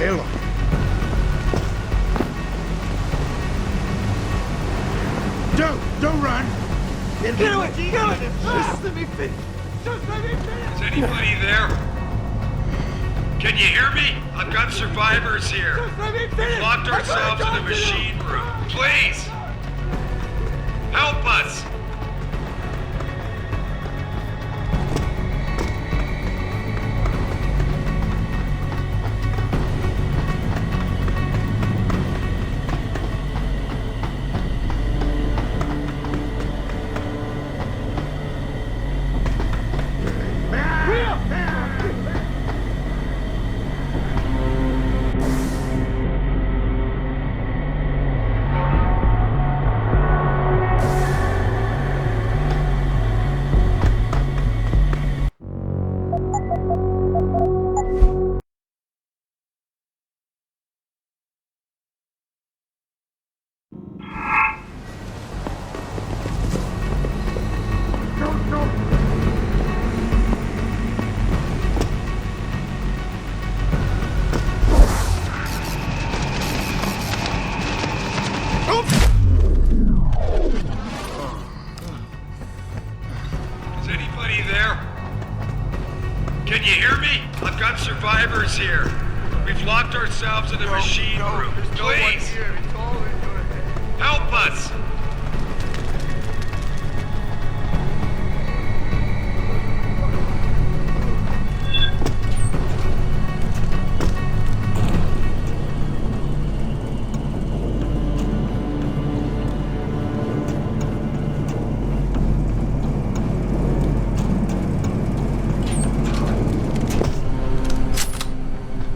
N: hell? Don't run! Get away! Just let me finish!
O: Is anybody there? Can you hear me? I've got survivors here. We've locked ourselves in the machine room. Please! Help us! Is anybody there? Can you hear me? I've got survivors here. We've locked ourselves in the machine room. Please! Help us!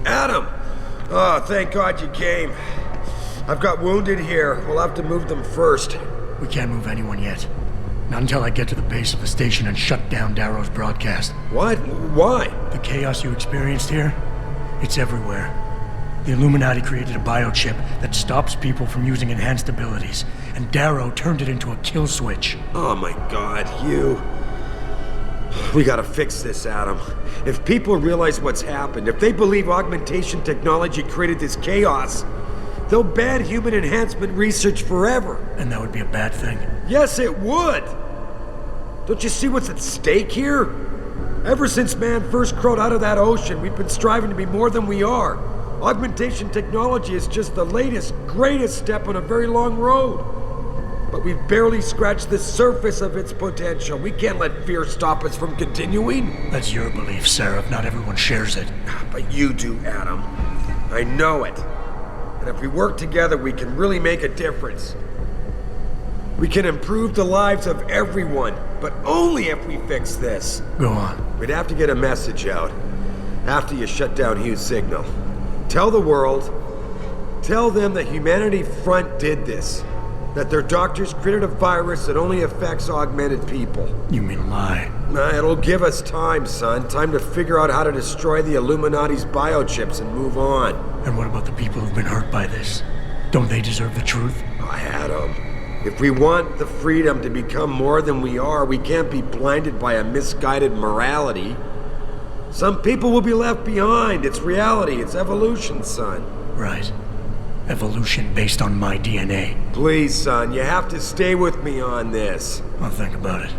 P: Adam! Oh, thank God you came. I've got wounded here. We'll have to move them first.
C: We can't move anyone yet. Not until I get to the base of the station and shut down Darrow's broadcast.
P: What? Why?
C: The chaos you experienced here, it's everywhere. The Illuminati created a biochip that stops people from using enhanced abilities, and Darrow turned it into a kill switch.
P: Oh my God, you... We gotta fix this, Adam. If people realize what's happened, if they believe augmentation technology created this chaos, they'll ban human enhancement research forever.
C: And that would be a bad thing?
P: Yes, it would! Don't you see what's at stake here? Ever since man first crawled out of that ocean, we've been striving to be more than we are. Augmentation technology is just the latest, greatest step on a very long road. But we've barely scratched the surface of its potential. We can't let fear stop us from continuing.
C: That's your belief, Seraph. Not everyone shares it.
P: But you do, Adam. I know it. And if we work together, we can really make a difference. We can improve the lives of everyone, but only if we fix this.
C: Go on.
P: We'd have to get a message out after you shut down Hugh's signal. Tell the world, tell them that Humanity Front did this. That their doctors created a virus that only affects augmented people.
C: You mean lie?
P: It'll give us time, son. Time to figure out how to destroy the Illuminati's biochips and move on.
C: And what about the people who've been hurt by this? Don't they deserve the truth?
P: Adam, if we want the freedom to become more than we are, we can't be blinded by a misguided morality. Some people will be left behind. It's reality. It's evolution, son.
C: Right. Evolution based on my DNA.
P: Please, son, you have to stay with me on this.
C: I'll think about it.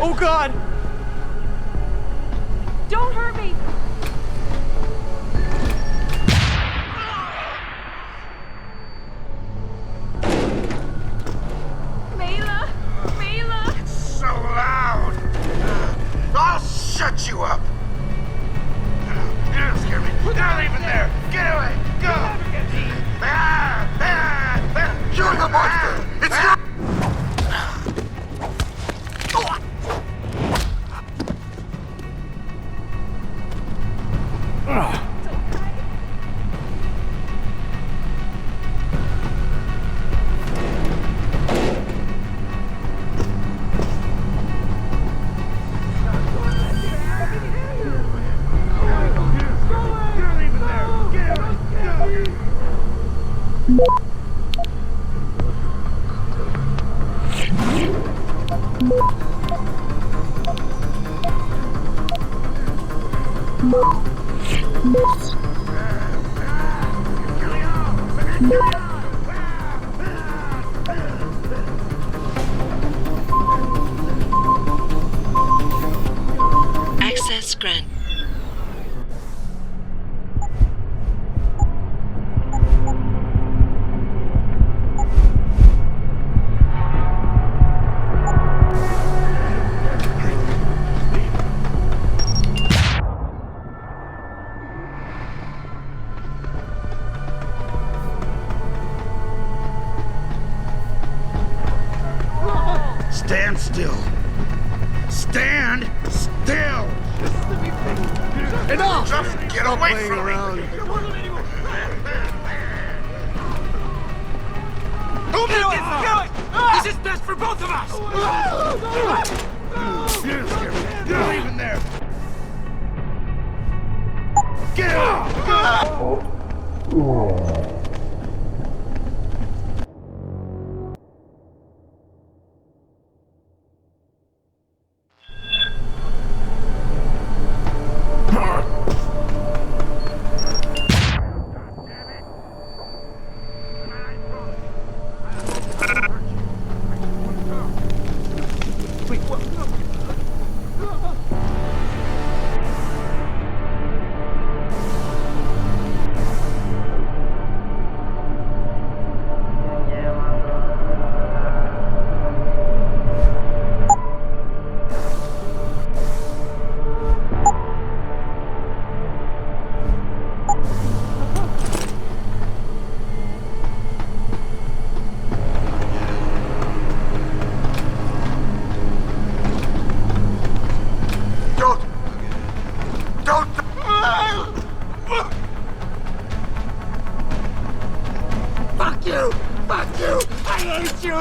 K: Oh God!
G: Don't hurt me! Mayla! Mayla!
J: It's so loud! I'll shut you up! You don't scare me. Not even there! Get away! Go! You're the monster! It's your...
D: Access granted.
N: Stand still. Stand still!
J: Enough!
N: Just get away from me!
J: Don't do it! This is best for both of us!
N: You're not even there! Get out!
J: Fuck you! Fuck you! I hate you!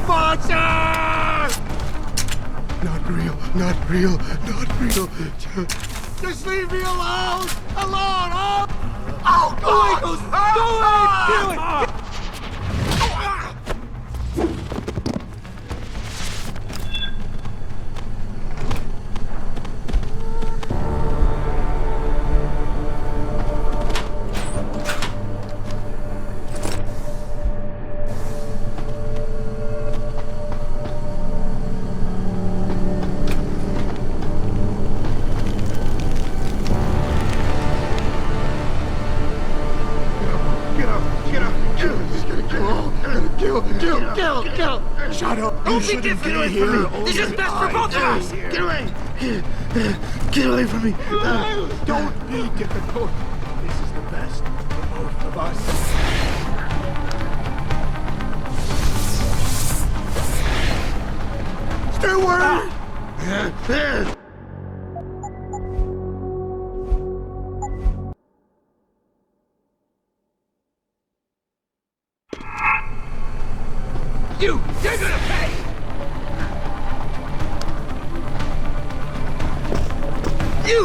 J: Monster!
N: Not real, not real, not real.
J: Just leave me alone! Alone! Oh! Oh, God! Do it! Do it!
N: Kill! Shut up! You shouldn't be here!
J: This is best for both of us!
N: Get away! Get away from me! Don't be difficult! This is the best for both of us. Stay away!
J: You're gonna pay! You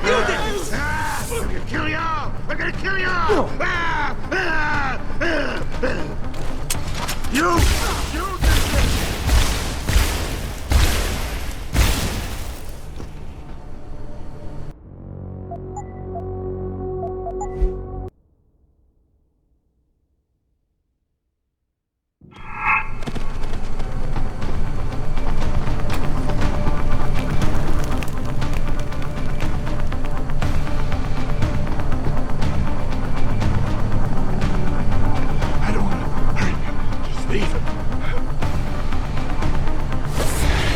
J: did this!
N: I'm gonna kill you all! I'm gonna kill you all! You did this!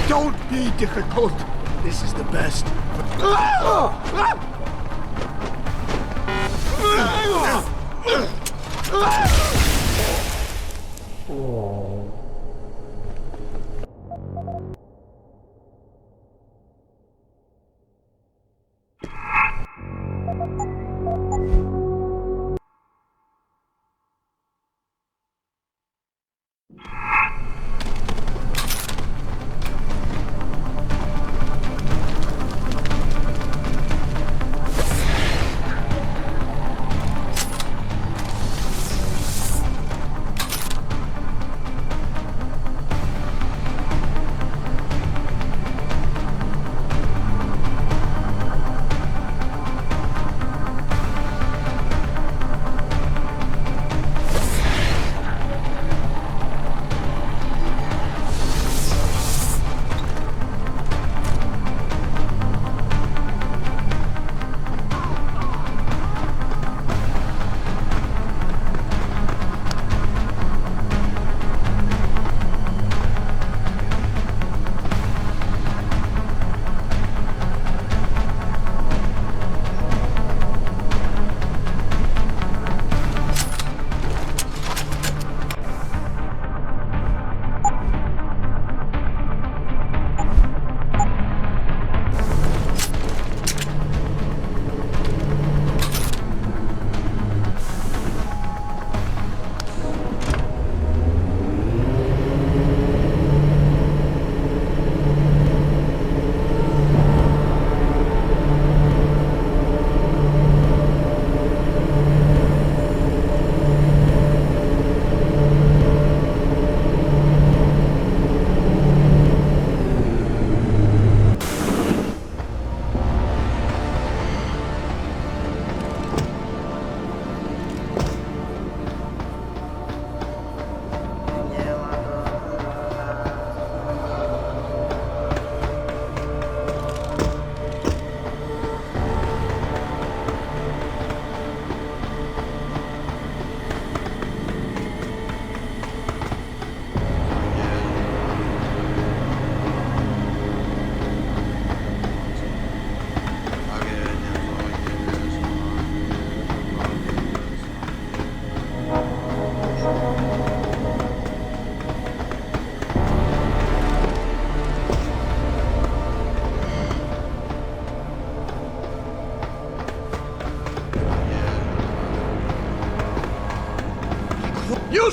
N: Don't be difficult. This is the best.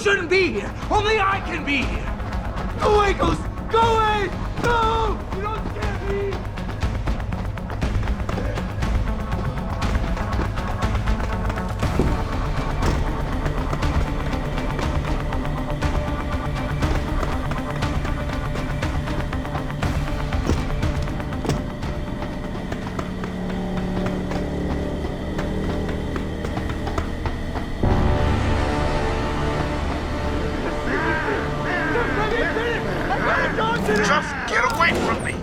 K: shouldn't be here. Only I can be here. Go away, Ghost. Go away. No. You don't scare me.
J: Just get away from me! You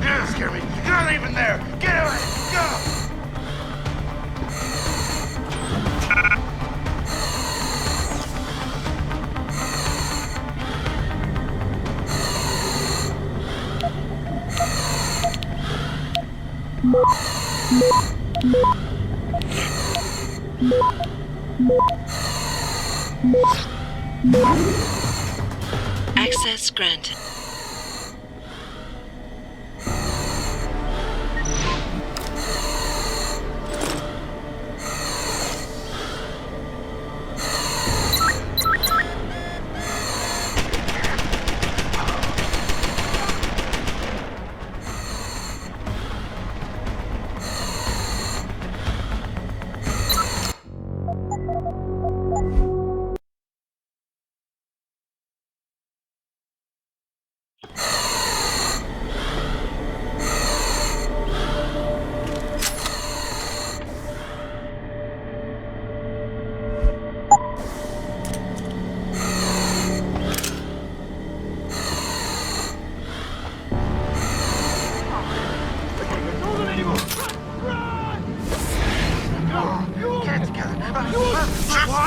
J: don't scare me. You're not even there. Get away. Go!
D: Access granted.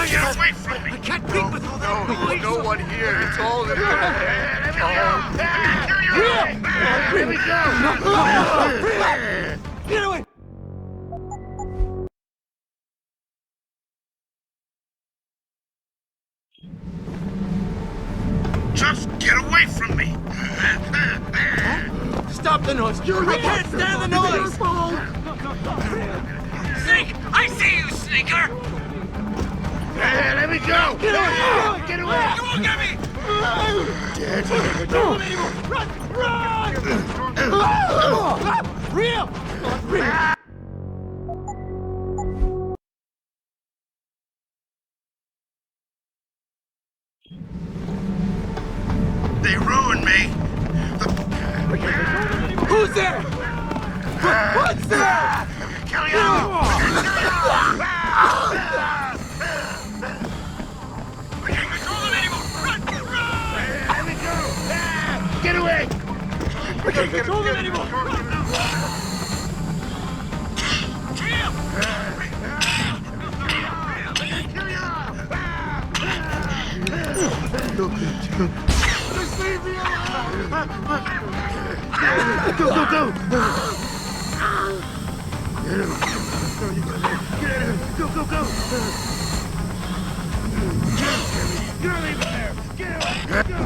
J: Get away from me! I can't peek with all that noise! No one here. It's all in your head. Here we go!
K: Get away!
J: Just get away from me!
K: Stop the noise! I can't stand the noise!
M: Snake! I see you, Sneaker!
J: Hey, let me go!
K: Get away!
J: Get away!
M: You won't get me!
J: Dead.
K: Run! Real! Real!
J: They ruined me!
K: Who's there? What's there?
J: Kill you! Let me go! Get away!
K: We can't control them anymore!
J: Just leave me alone! Go, go, go! Get him! Get him! Go, go, go! You're not even there! Get away! Go!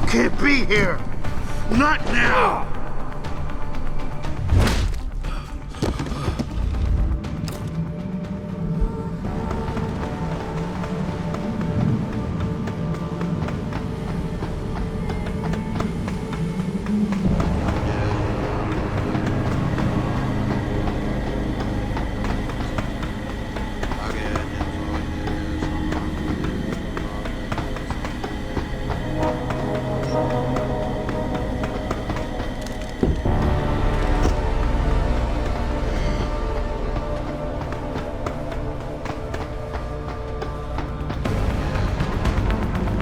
J: can't be here! Not now!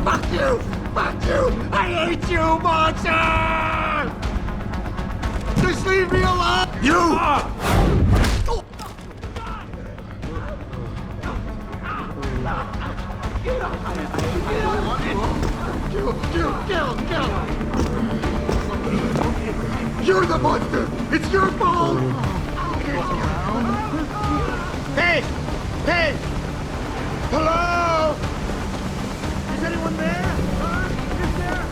K: Fuck you! Fuck you! I hate you, monster! Just leave me alone! You! Kill him! You're the monster! It's your fault! Hey! Hey! Hello? Is anyone there? Is there?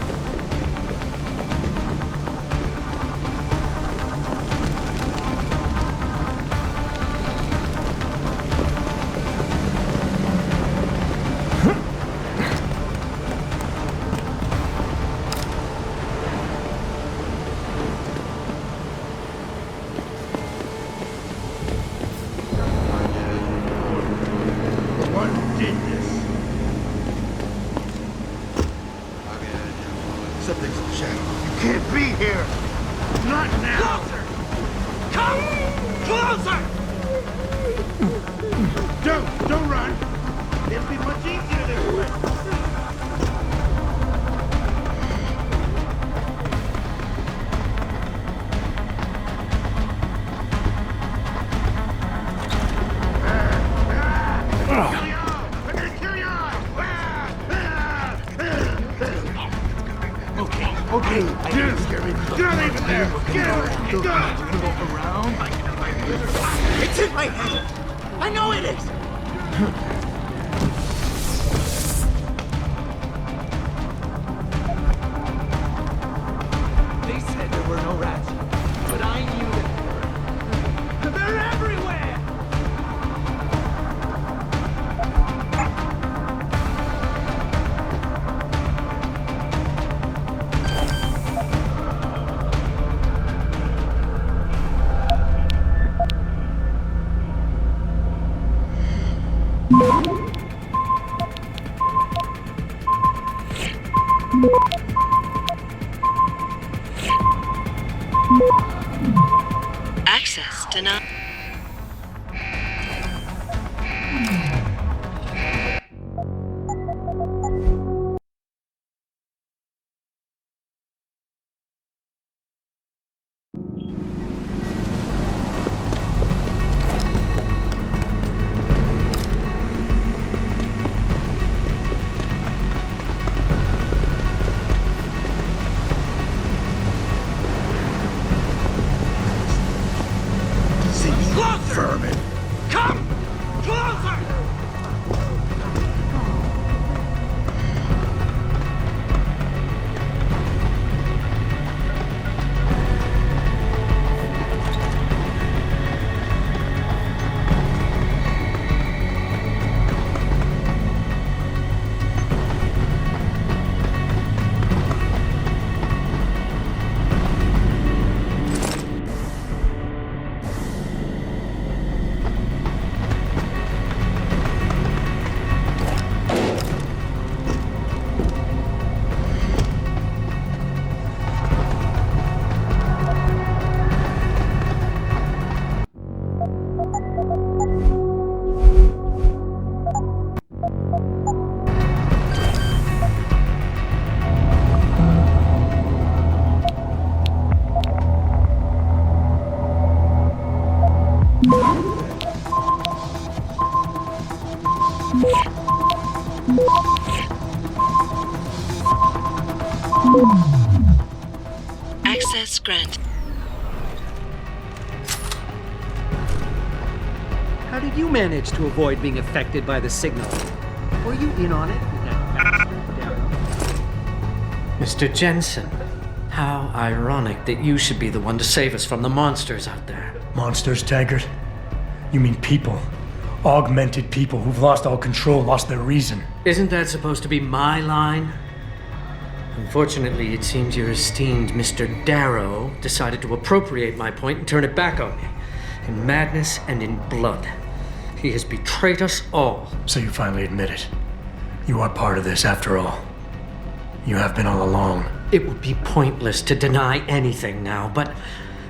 K: What did this? Something's in shadow. You can't be here! Not now! Closer! Come closer! Don't run! It'll be much easier this way! Okay, you don't scare me. Get even there. Get away. Go. Go around. It's in my head. I know it is. They said there were no rats, but I knew that they're everywhere.
D: Access denied.
K: Vermin! Come closer! Access granted.
Q: How did you manage to avoid being affected by the signal? Were you in on it with that bastard, Darrow?
M: Mr. Jensen, how ironic that you should be the one to save us from the monsters out there.
C: Monsters, Taggart? You mean people. Augmented people who've lost all control, lost their reason.
M: Isn't that supposed to be my line? Unfortunately, it seems your esteemed Mr. Darrow decided to appropriate my point and turn it back on me. In madness and in blood. He has betrayed us all.
C: So you finally admit it. You are part of this after all. You have been all along.
M: It would be pointless to deny anything now, but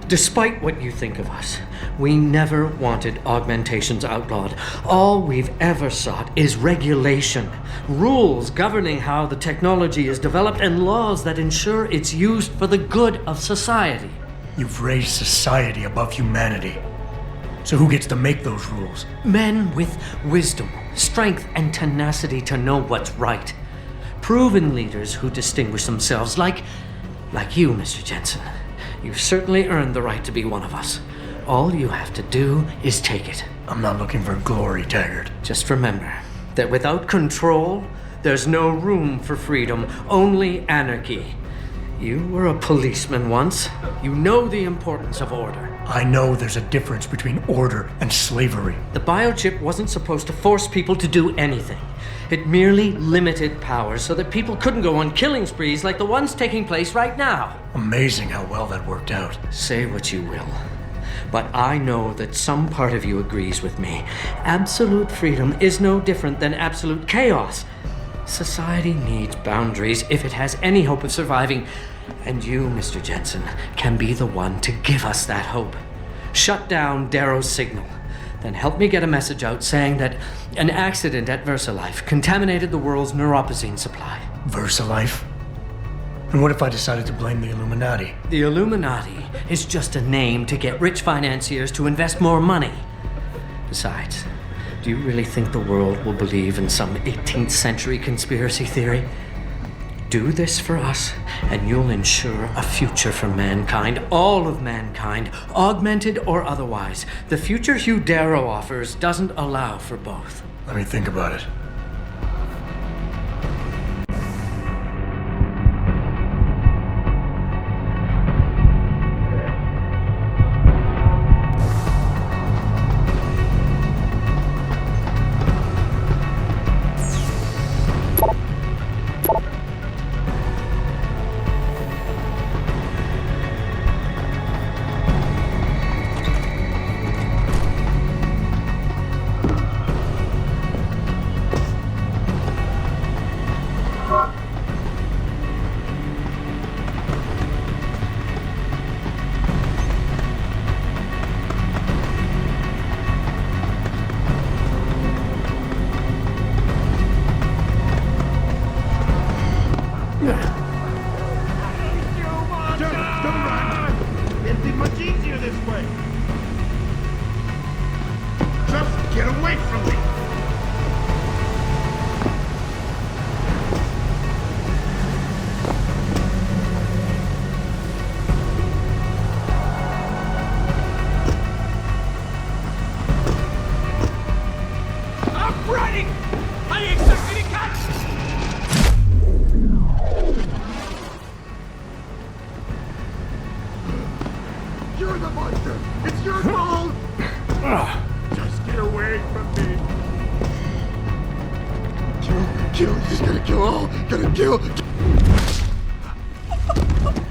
M: despite what you think of us, we never wanted augmentations outlawed. All we've ever sought is regulation, rules governing how the technology is developed, and laws that ensure it's used for the good of society.
C: You've raised society above humanity. So who gets to make those rules?
M: Men with wisdom, strength, and tenacity to know what's right. Proven leaders who distinguish themselves like you, Mr. Jensen. You've certainly earned the right to be one of us. All you have to do is take it.
C: I'm not looking for glory, Taggart.
M: Just remember that without control, there's no room for freedom, only anarchy. You were a policeman once. You know the importance of order.
C: I know there's a difference between order and slavery.
M: The biochip wasn't supposed to force people to do anything. It merely limited power so that people couldn't go on killing sprees like the ones taking place right now.
C: Amazing how well that worked out.
M: Say what you will, but I know that some part of you agrees with me. Absolute freedom is no different than absolute chaos. Society needs boundaries if it has any hope of surviving, and you, Mr. Jensen, can be the one to give us that hope. Shut down Darrow's signal. Then help me get a message out saying that an accident at VersaLife contaminated the world's neuropozyne supply.
C: VersaLife? And what if I decided to blame the Illuminati?
M: The Illuminati is just a name to get rich financiers to invest more money. Besides, do you really think the world will believe in some 18th century conspiracy theory? Do this for us, and you'll ensure a future for mankind, all of mankind, augmented or otherwise. The future Hugh Darrow offers doesn't allow for both.
C: Let me think about it.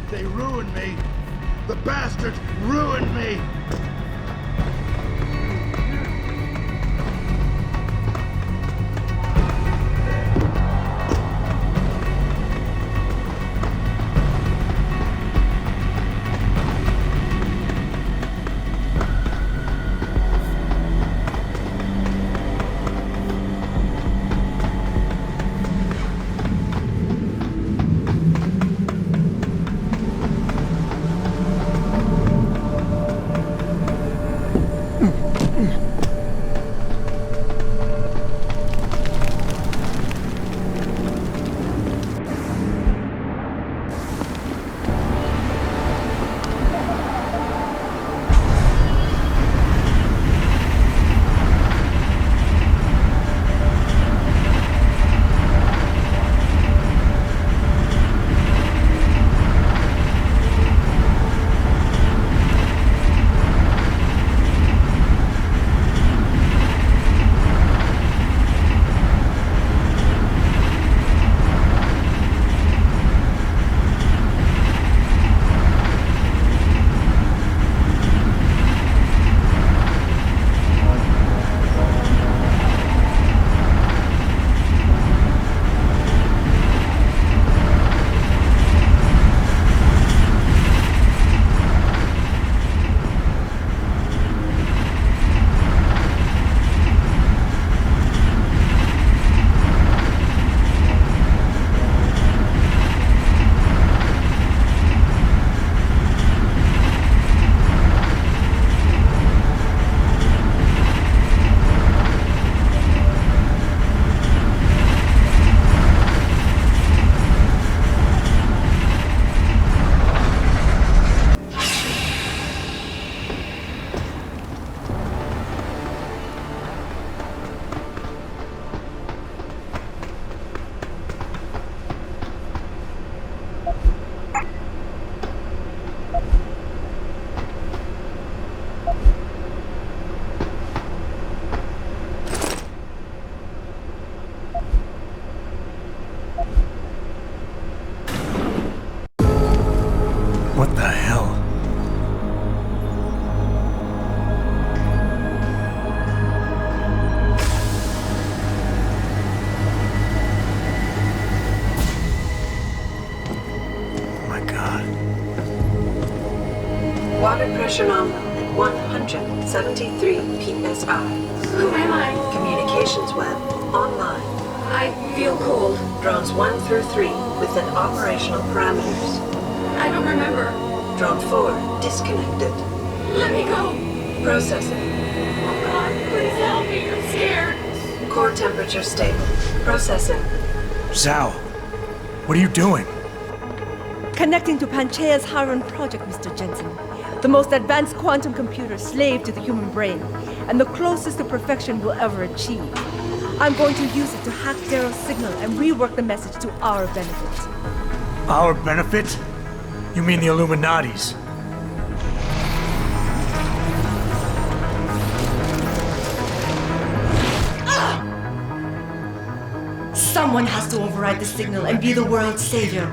J: They ruined me. The bastards ruined me.
C: What the hell? Oh my God.
D: Water pressure nominal at 173 psi.
G: Who am I?
D: Communications web online.
G: I feel cold.
D: Drones 1 through 3 within operational parameters.
G: I don't remember.
D: Drone 4 disconnected.
G: Let me go.
D: Processing.
G: Oh God, please help me. I'm scared.
D: Core temperature stable. Processing.
C: Zhao, what are you doing?
E: Connecting to Panchaea's Haran project, Mr. Jensen. The most advanced quantum computer slave to the human brain, and the closest to perfection we'll ever achieve. I'm going to use it to hack Darrow's signal and rework the message to our benefit.
C: Our benefit? You mean the Illuminati's?
E: Someone has to override the signal and be the world's savior.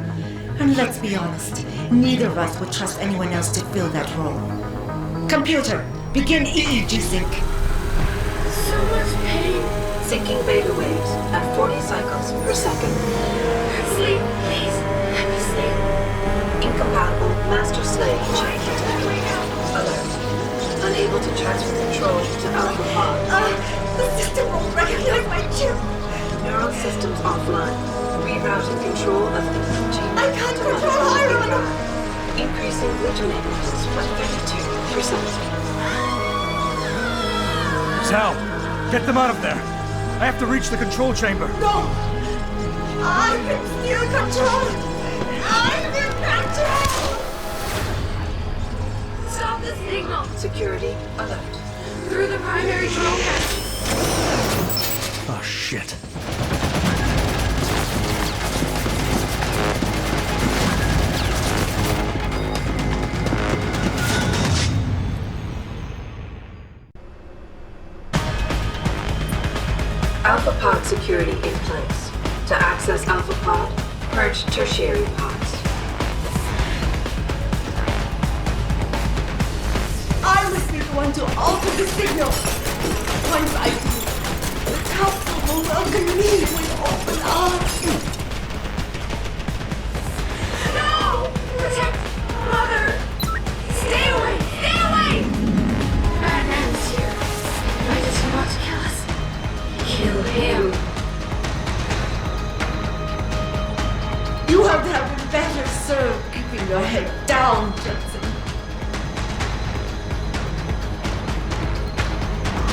E: And let's be honest, neither of us would trust anyone else to fill that role. Computer, begin EEG sync.
G: So much pain.
D: Syncing beta waves at 40 cycles per second.
G: Sleep, please. Let me sleep.
D: Incompatible master-slave chain detected. Alert. Unable to transfer control to Alpha Pod.
E: The system won't recognize my chip.
D: Neural systems offline. Rerouting control of the gene.
E: I can't control Iron.
D: Increasing glutamate levels by 32%.
C: Zhao, get them out of there. I have to reach the control chamber.
E: No! I can still control it! I'm in control!
G: Stop the signal.
D: Security alert.
G: Through the primary drone hatch.
C: Oh, shit.
D: Alpha Pod security in place. To access Alpha Pod, purge tertiary pods.
E: I must be the one to alter the signal. Once I do, the council will welcome me with open arms.
G: No! Protect Mother! Stay away! Stay away! Batman is here. Why does he want to kill us? Kill him.
E: You have been better served keeping your head down, Jensen.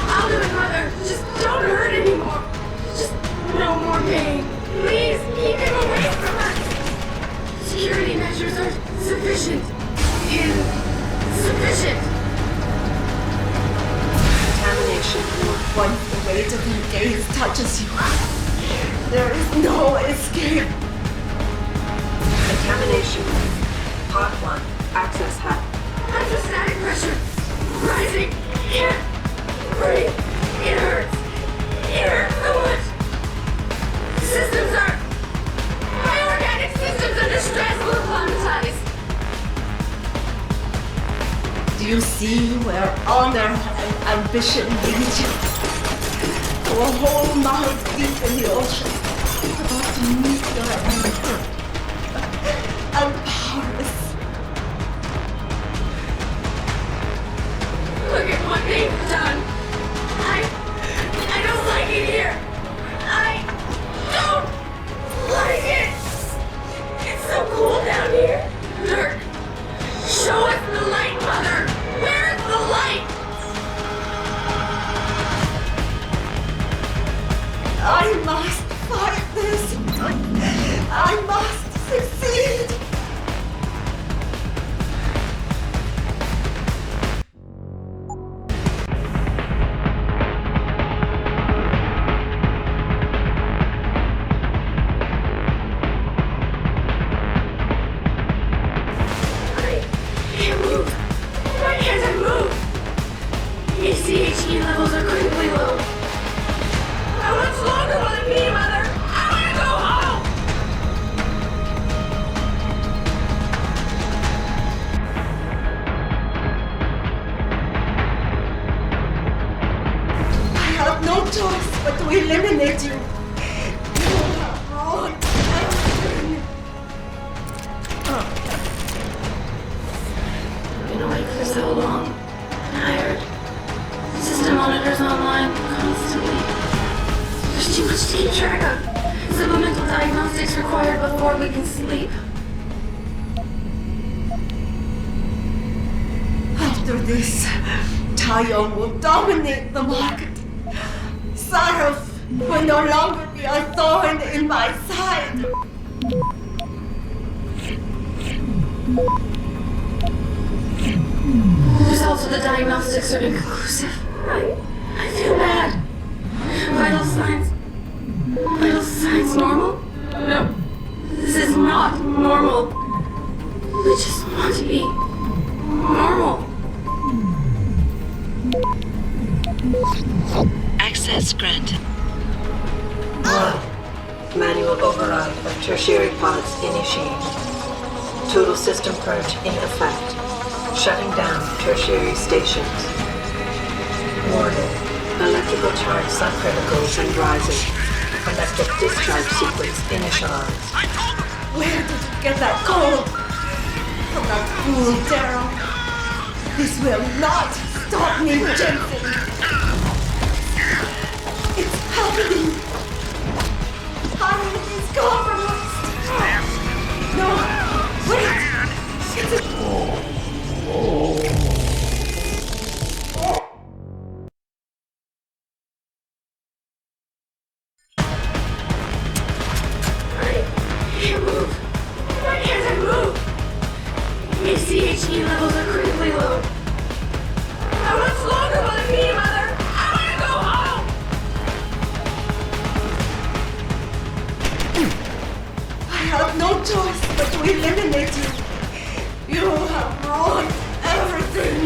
G: I'll do it, Mother. Just don't hurt anymore. Just no more pain. Please keep him away from us. Security measures are sufficient. Insufficient.
D: Contamination.
E: Once the weight of your gaze touches you, there is no escape.
D: Contamination. Pod 1. Access hatch.
G: Hydrostatic pressure. Rising. Can't breathe. It hurts. It hurts so much. Systems are... My organic systems under stress will traumatize.
E: Do you see where honor and ambition lead you? To a whole mile deep in the ocean, about to meet your end. I'm powerless.
G: Look at what they've done. I don't like it here. I don't like it. It's so cool down here. Dirk, show us the light, Mother. Where's the light?
E: I must fight this. I must succeed.
G: ACHE levels are critically low. How much longer will it be, Mother? I want to go home!
E: we eliminate you, you have ruined everything.
G: Been awake for so long. Tired. System monitors online constantly. There's too much to keep track of. Supplemental diagnostics required before we can sleep.
E: After this, Taeyong will dominate the market. Sarov will no longer be a thorn in my side.
G: Results of the diagnostics are inconclusive. I feel bad. Vital signs normal? No. This is not normal. We just want to be normal.
D: Access granted. Manual override of tertiary pods initiated. Total system purge in effect. Shutting down tertiary stations. Warning. Electrical charge subcriticals and rising. Electric discharge sequence initialized.
E: Where did you get that cold? From that fool Daryl. This will not stop me, Jensen. It's happening. Harlan is compromised. No, wait.
G: CHE levels are critically low. How much longer will it be, Mother? I want to go home!
E: I have no choice but to eliminate you. You have ruined everything.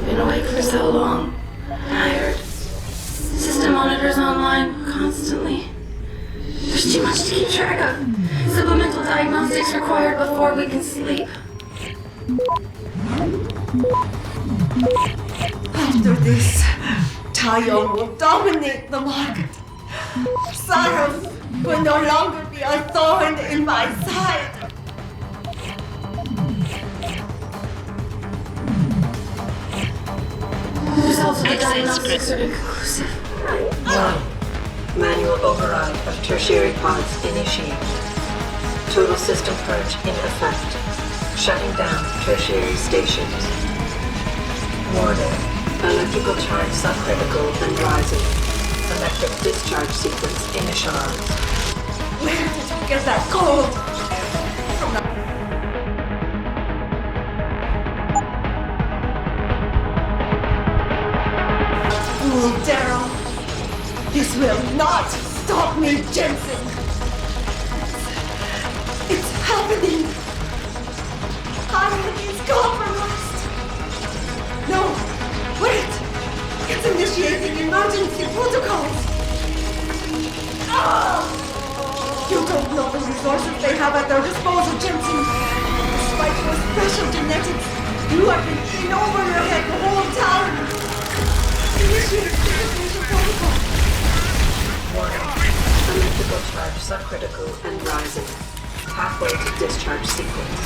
G: Been awake for so long. Tired. System monitors online constantly. There's too much to keep track of. Supplemental diagnostics required before we can sleep.
E: After this, Taeyong will dominate the market. Sarov will no longer be a thorn in my side.
G: Results of the diagnostics are inconclusive.
D: Manual override of tertiary pods initiated. Total system purge in effect. Shutting down tertiary stations. Warning. Electrical charge subcritical and rising. Electric discharge sequence initialized.
E: Where did you get that cold? From the fool Daryl. This will not stop me, Jensen. It's happening. Harlan is compromised. No, wait. It's initiating emergency protocols. You don't know the resources they have at their disposal, Jensen. Despite your special genetics, you have been in over your head the whole time. Initiate initiation protocol.
D: Warning. Electrical charge subcritical and rising. Halfway to discharge sequence.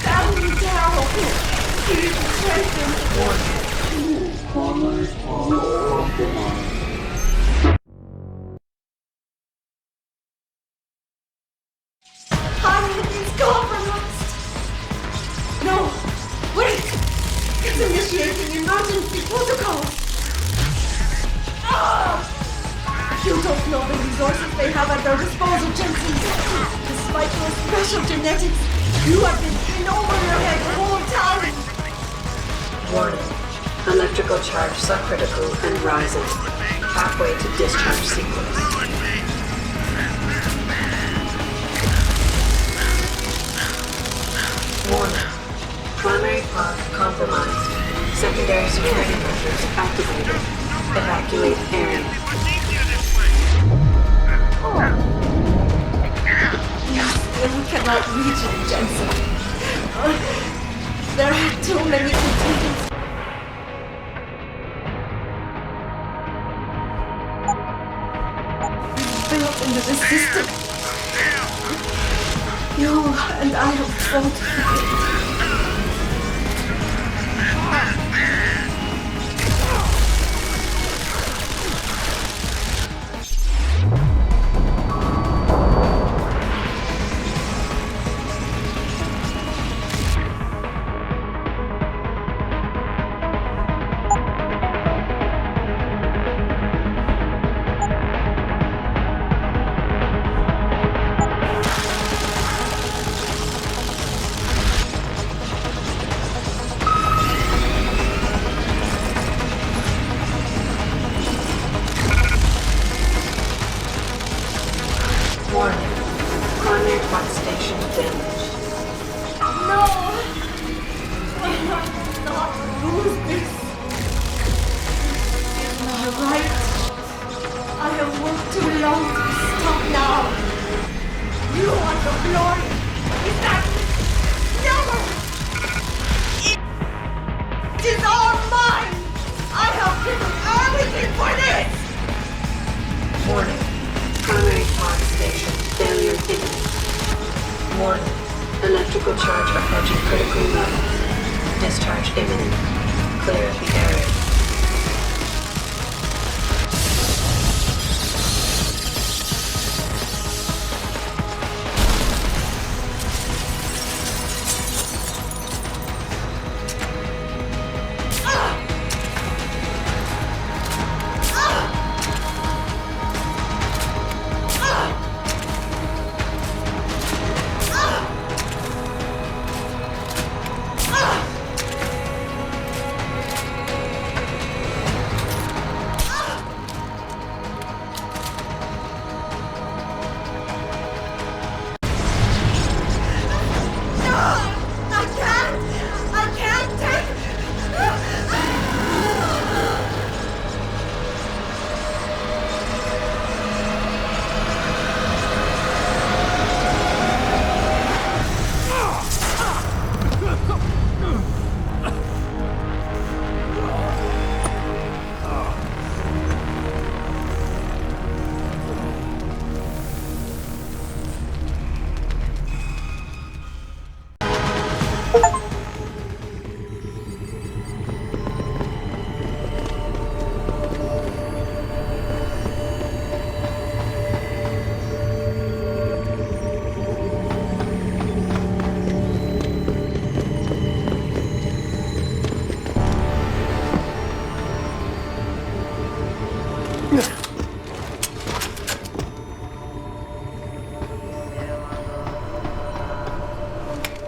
E: Damn you, Daryl! Please strengthen. Harlan is compromised. No, wait! It's initiating emergency protocols. You don't know the resources they have at their disposal, Jensen. Despite your special genetics, you have been in over your head the whole time.
D: Warning. Electrical charge subcritical and rising. Halfway to discharge sequence. Warning. Primary pod compromised. Secondary security measures activated. Evacuate area.
E: You still cannot reach it, Jensen. There are Too many contingents. Built into the system. You and I have fought for it.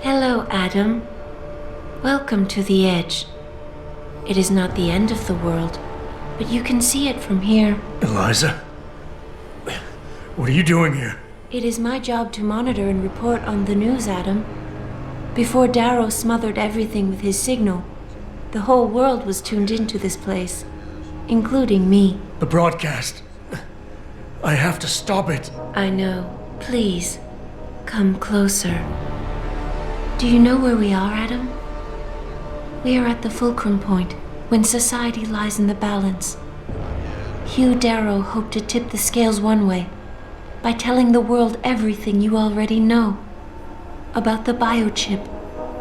R: Hello, Adam. Welcome to the Edge. It is not the end of the world, but you can see it from here.
C: Eliza? What are you doing here?
R: It is my job to monitor and report on the news, Adam. Before Darrow smothered everything with his signal, the whole world was tuned into this place, including me.
C: The broadcast. I have to stop it.
R: I know. Please, come closer. Do you know where we are, Adam? We are at the fulcrum point, when society lies in the balance. Hugh Darrow hoped to tip the scales one way, by telling the world everything you already know. About the biochip,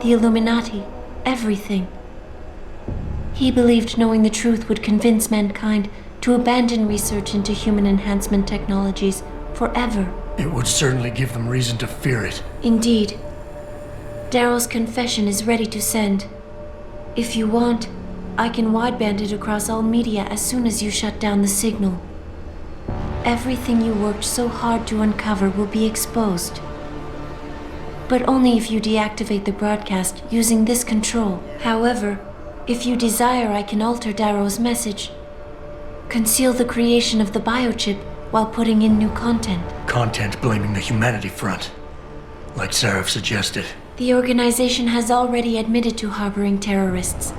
R: the Illuminati, everything. He believed knowing the truth would convince mankind to abandon research into human enhancement technologies forever.
C: It would certainly give them reason to fear it.
R: Indeed. Darrow's confession is ready to send. If you want, I can wideband it across all media as soon as you shut down the signal. Everything you worked so hard to uncover will be exposed. But only if you deactivate the broadcast using this control. However, if you desire, I can alter Darrow's message. Conceal the creation of the biochip while putting in new content.
C: Content blaming the humanity front, like Sarif suggested.
R: The organization has already admitted to harboring terrorists.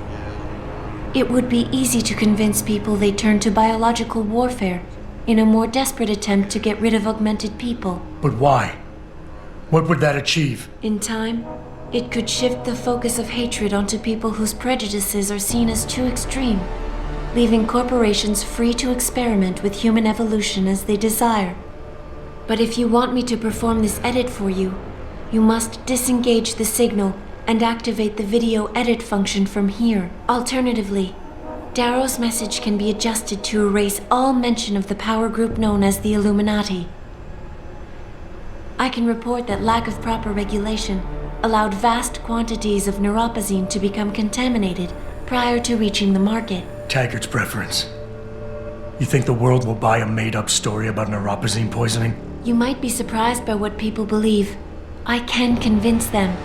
R: It would be easy to convince people they turn to biological warfare in a more desperate attempt to get rid of augmented people.
C: But why? What would that achieve?
R: In time, It could shift the focus of hatred onto people whose prejudices are seen as too extreme, leaving corporations free to experiment with human evolution as they desire. But if you want me to perform this edit for you, you must disengage the signal and activate the video edit function from here. Alternatively, Darrow's message can be adjusted to erase all mention of the power group known as the Illuminati. I can report that lack of proper regulation allowed vast quantities of neuropozyne to become contaminated prior to reaching the market.
C: Taggart's preference. You think the world will buy a made-up story about neuropozyne poisoning?
R: You might be surprised by what people believe. I can convince them.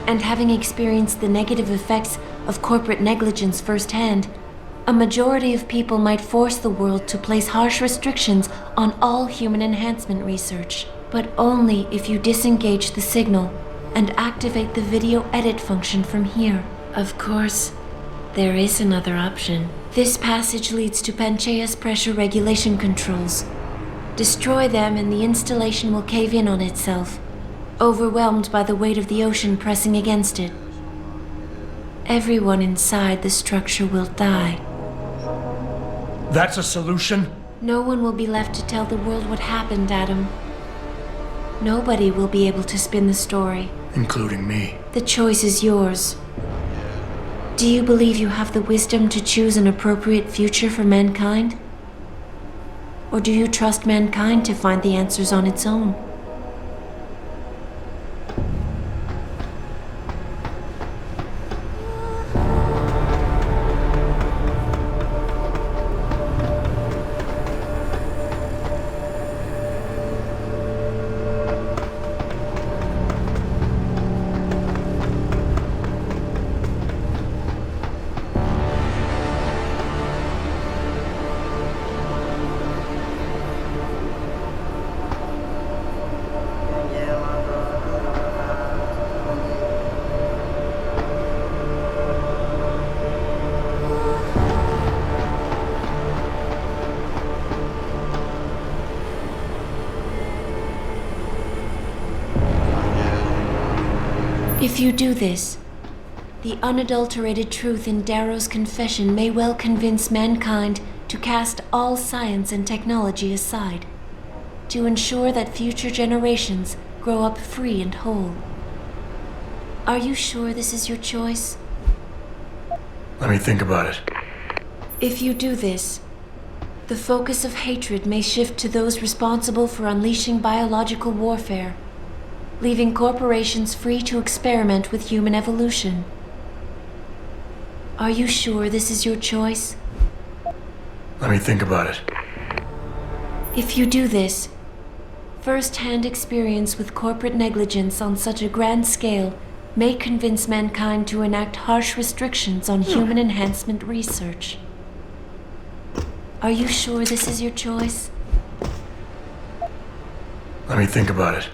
R: And having experienced the negative effects of corporate negligence firsthand, a majority of people might force the world to place harsh restrictions on all human enhancement research. But only if you disengage the signal and activate the video edit function from here. Of course, there is another option. This passage leads to Panchaea's pressure regulation controls. Destroy them and the installation will cave in on itself, overwhelmed by the weight of the ocean pressing against it. Everyone inside the structure will die.
C: That's a solution?
R: No one will be left to tell the world what happened, Adam. Nobody will be able to spin the story.
C: Including me.
R: The choice is yours. Do you believe you have the wisdom to choose an appropriate future for mankind? Or do you trust mankind to find the answers on its own? If you do this, the unadulterated truth in Darrow's confession may well convince mankind to cast all science and technology aside, to ensure that future generations grow up free and whole. Are you sure this is your choice?
C: Let me think about it.
R: If you do this, the focus of hatred may shift to those responsible for unleashing biological warfare, leaving corporations free to experiment with human evolution. Are you sure this is your choice?
C: Let me think about it.
R: If you do this, first-hand experience with corporate negligence on such a grand scale may convince mankind to enact harsh restrictions on human enhancement research. Are you sure this is your choice?
C: Let me think about it.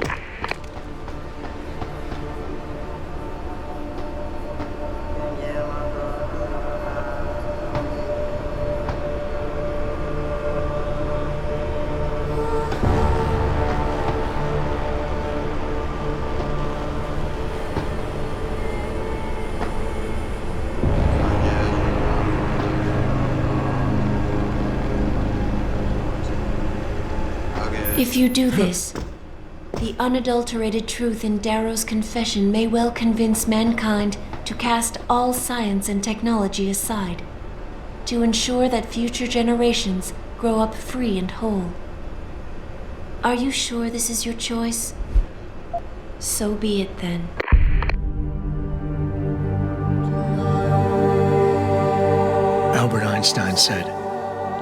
R: If you do this, the unadulterated truth in Darrow's confession may well convince mankind to cast all science and technology aside, to ensure that future generations grow up free and whole. Are you sure this is your choice? So be it then.
C: Albert Einstein said,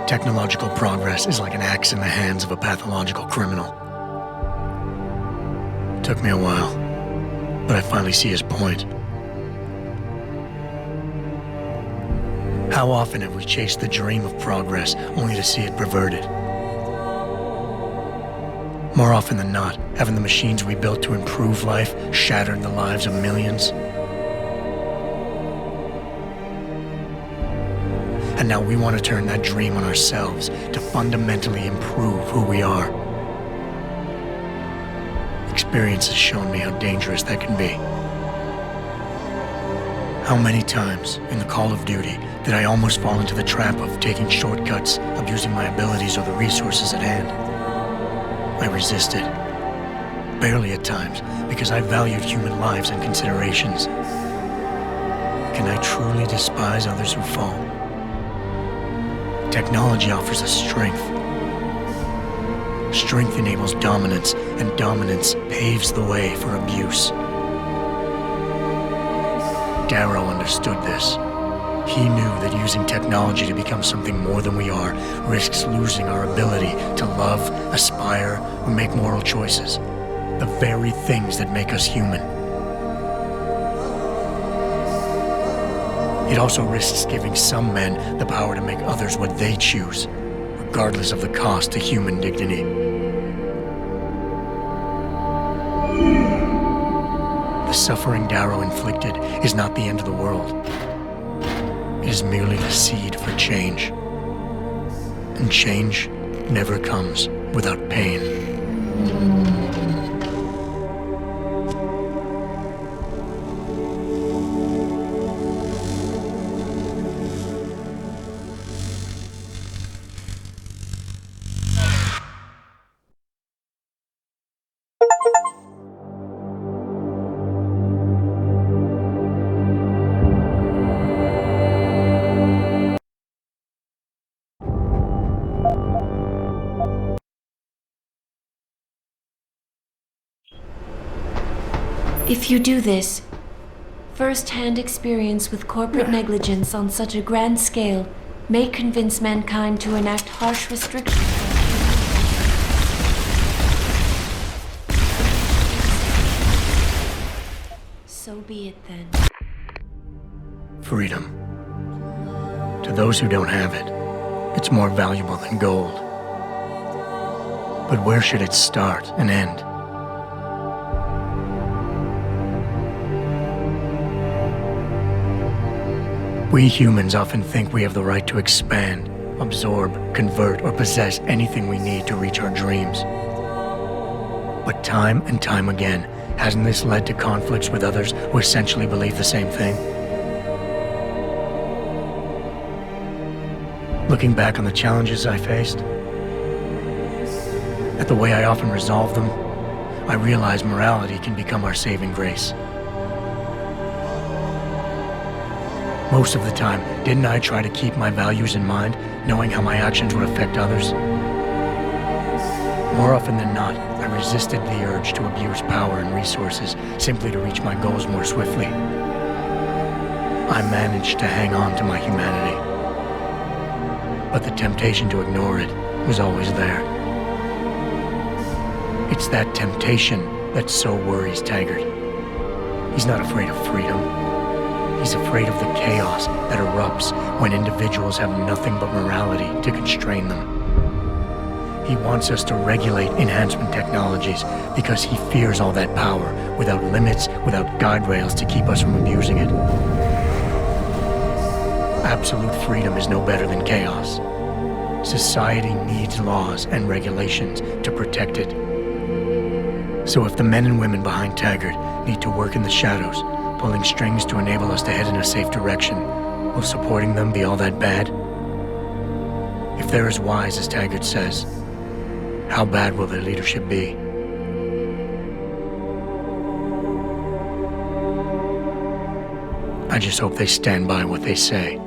C: technological progress is like an axe in the hands of a pathological criminal. Took me a while, but I finally see his point. How often have we chased the dream of progress only to see it perverted? More often than not, haven't the machines we built to improve life shattered the lives of millions? And now we want to turn that dream on ourselves to fundamentally improve who we are. Experience has shown me how dangerous that can be. How many times in the Call of Duty did I almost fall into the trap of taking shortcuts, abusing my abilities or the resources at hand? I resisted. Barely at times, because I valued human lives and considerations. Can I truly despise others who fall? Technology offers us strength. Strength enables dominance, and dominance paves the way for abuse. Darrow understood this. He knew that using technology to become something more than we are risks losing our ability to love, aspire, or make moral choices. The very things that make us human. It also risks giving some men the power to make others what they choose, regardless of the cost to human dignity. The suffering Darrow inflicted is not the end of the world. It is merely the seed for change. And change never comes without pain.
R: If you do this, first-hand experience with corporate negligence on such a grand scale may convince mankind to enact harsh restrictions. So be it then.
C: Freedom. To those who don't have it, it's more valuable than gold. But where should it start and end? We humans often think we have the right to expand, absorb, convert, or possess anything we need to reach our dreams. But time and time again, hasn't this led to conflicts with others who essentially believe the same thing? Looking back on the challenges I faced, at the way I often resolve them, I realize morality can become our saving grace. Most of the time, didn't I try to keep my values in mind, knowing how my actions would affect others? More often than not, I resisted the urge to abuse power and resources simply to reach my goals more swiftly. I managed to hang on to my humanity. But the temptation to ignore it was always there. It's that temptation that so worries Taggart. He's not afraid of freedom. He's afraid of the chaos that erupts when individuals have nothing but morality to constrain them. He wants us to regulate enhancement technologies because he fears all that power without limits, without guide rails to keep us from abusing it. Absolute freedom is no better than chaos. Society needs laws and regulations to protect it. So if the men and women behind Taggart need to work in the shadows, pulling strings to enable us to head in a safe direction, will supporting them be all that bad? If they're as wise as Taggart says, how bad will their leadership be? I just hope they stand by what they say.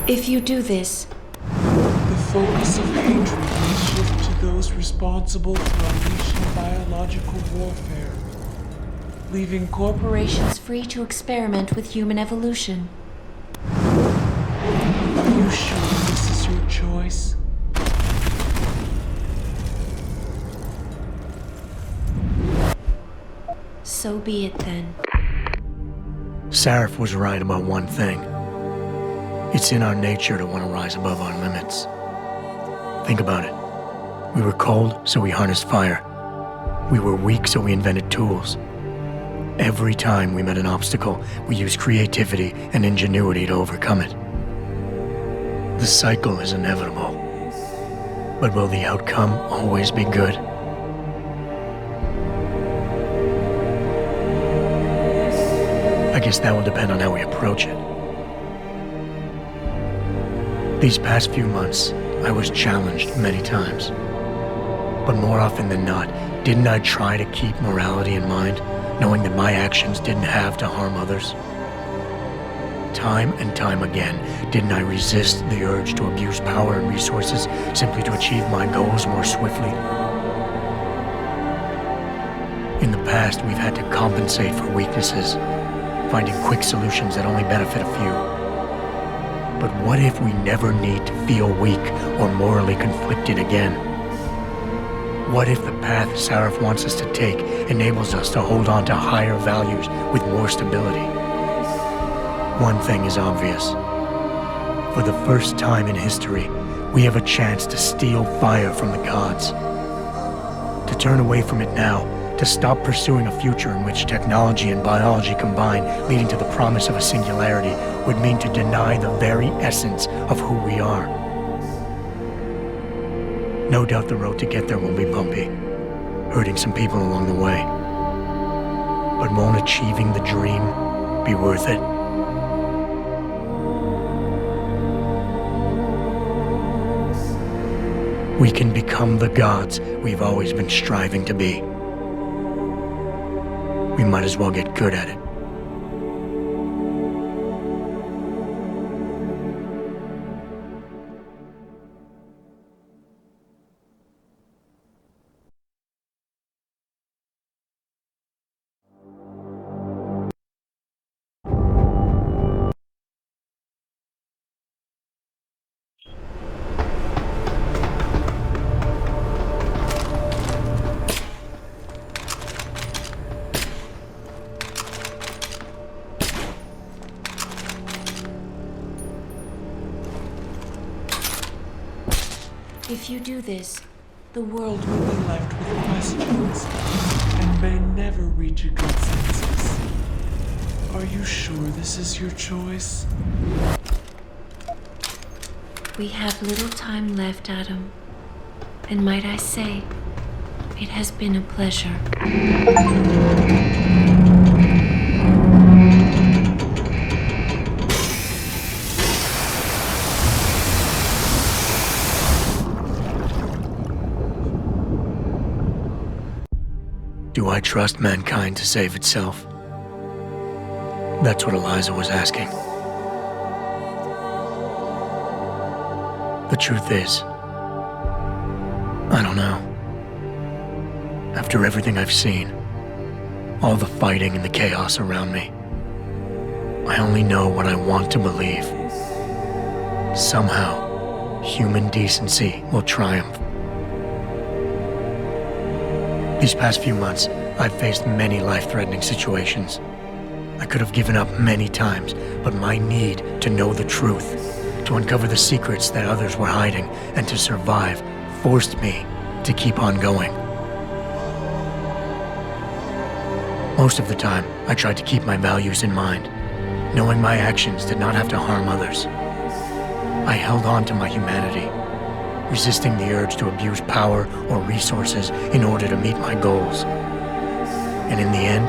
R: If you do this,
S: the focus of hatred will shift to those responsible for unleashing biological warfare,
R: leaving corporations free to experiment with human evolution.
S: Are you sure this is your choice?
R: So be it then.
C: Sarif was right about one thing. It's in our nature to want to rise above our limits. Think about it. We were cold, so we harnessed fire. We were weak, so we invented tools. Every time we met an obstacle, we used creativity and ingenuity to overcome it. The cycle is inevitable. But will the outcome always be good? I guess that will depend on how we approach it. These past few months, I was challenged many times. But more often than not, didn't I try to keep morality in mind, knowing that my actions didn't have to harm others? Time and time again, didn't I resist the urge to abuse power and resources simply to achieve my goals more swiftly? In the past, we've had to compensate for weaknesses, finding quick solutions that only benefit a few. But what if we never need to feel weak or morally conflicted again? What if the path Sarif wants us to take enables us to hold on to higher values with more stability? One thing is obvious. For the first time in history, we have a chance to steal fire from the gods. To turn away from it now, to stop pursuing a future in which technology and biology combine, leading to the promise of a singularity, would mean to deny the very essence of who we are. No doubt the road to get there will be bumpy, hurting some people along the way. But won't achieving the dream be worth it? We can become the gods we've always been striving to be. We might as well get good at it.
R: If you do this, the world
S: will be left with questions and may never reach a consensus. Are you sure this is your choice?
R: We have little time left, Adam. And might I say, it has been a pleasure.
C: Do I trust mankind to save itself? That's what Eliza was asking. The truth is, I don't know. After everything I've seen, all the fighting and the chaos around me, I only know what I want to believe. Somehow, human decency will triumph. These past few months, I've faced many life-threatening situations. I could have given up many times, but my need to know the truth, to uncover the secrets that others were hiding, and to survive forced me to keep on going. Most of the time, I tried to keep my values in mind, knowing my actions did not have to harm others. I held on to my humanity, resisting the urge to abuse power or resources in order to meet my goals. And in the end,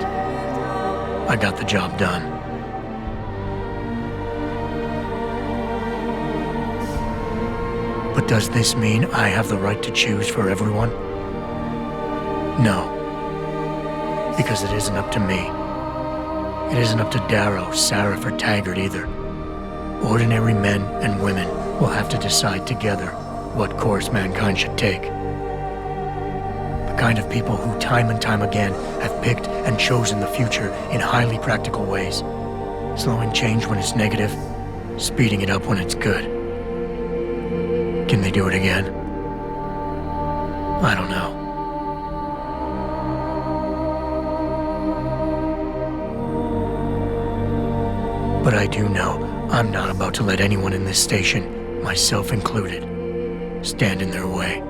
C: I got the job done. But does this mean I have the right to choose for everyone? No. Because it isn't up to me. It isn't up to Darrow, Sarif, or Taggart either. Ordinary men and women will have to decide together what course mankind should take. The kind of people who time and time again have picked and chosen the future in highly practical ways, slowing change when it's negative, speeding it up when it's good. Can they do it again? I don't know. But I do know I'm not about to let anyone in this station, myself included, stand in their way.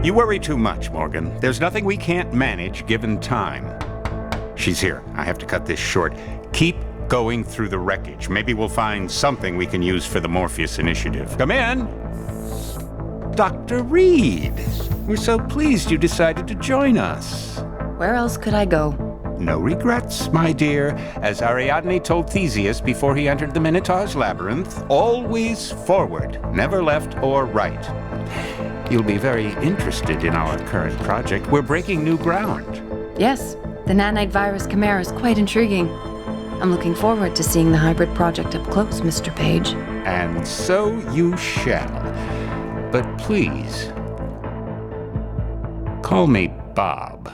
T: You worry too much, Morgan. There's nothing we can't manage given time. She's here. I have to cut this short. Keep going through the wreckage. Maybe we'll find something we can use for the Morpheus initiative. Come in! Dr. Reed! We're so pleased you decided to join us.
U: Where else could I go?
T: No regrets, my dear. As Ariadne told Theseus before he entered the Minotaur's labyrinth, always forward, never left or right. You'll be very interested in our current project. We're breaking new ground.
U: Yes, the nanite virus chimera is quite intriguing. I'm looking forward to seeing the hybrid project up close, Mr. Page.
T: And so you shall. But please, call me Bob.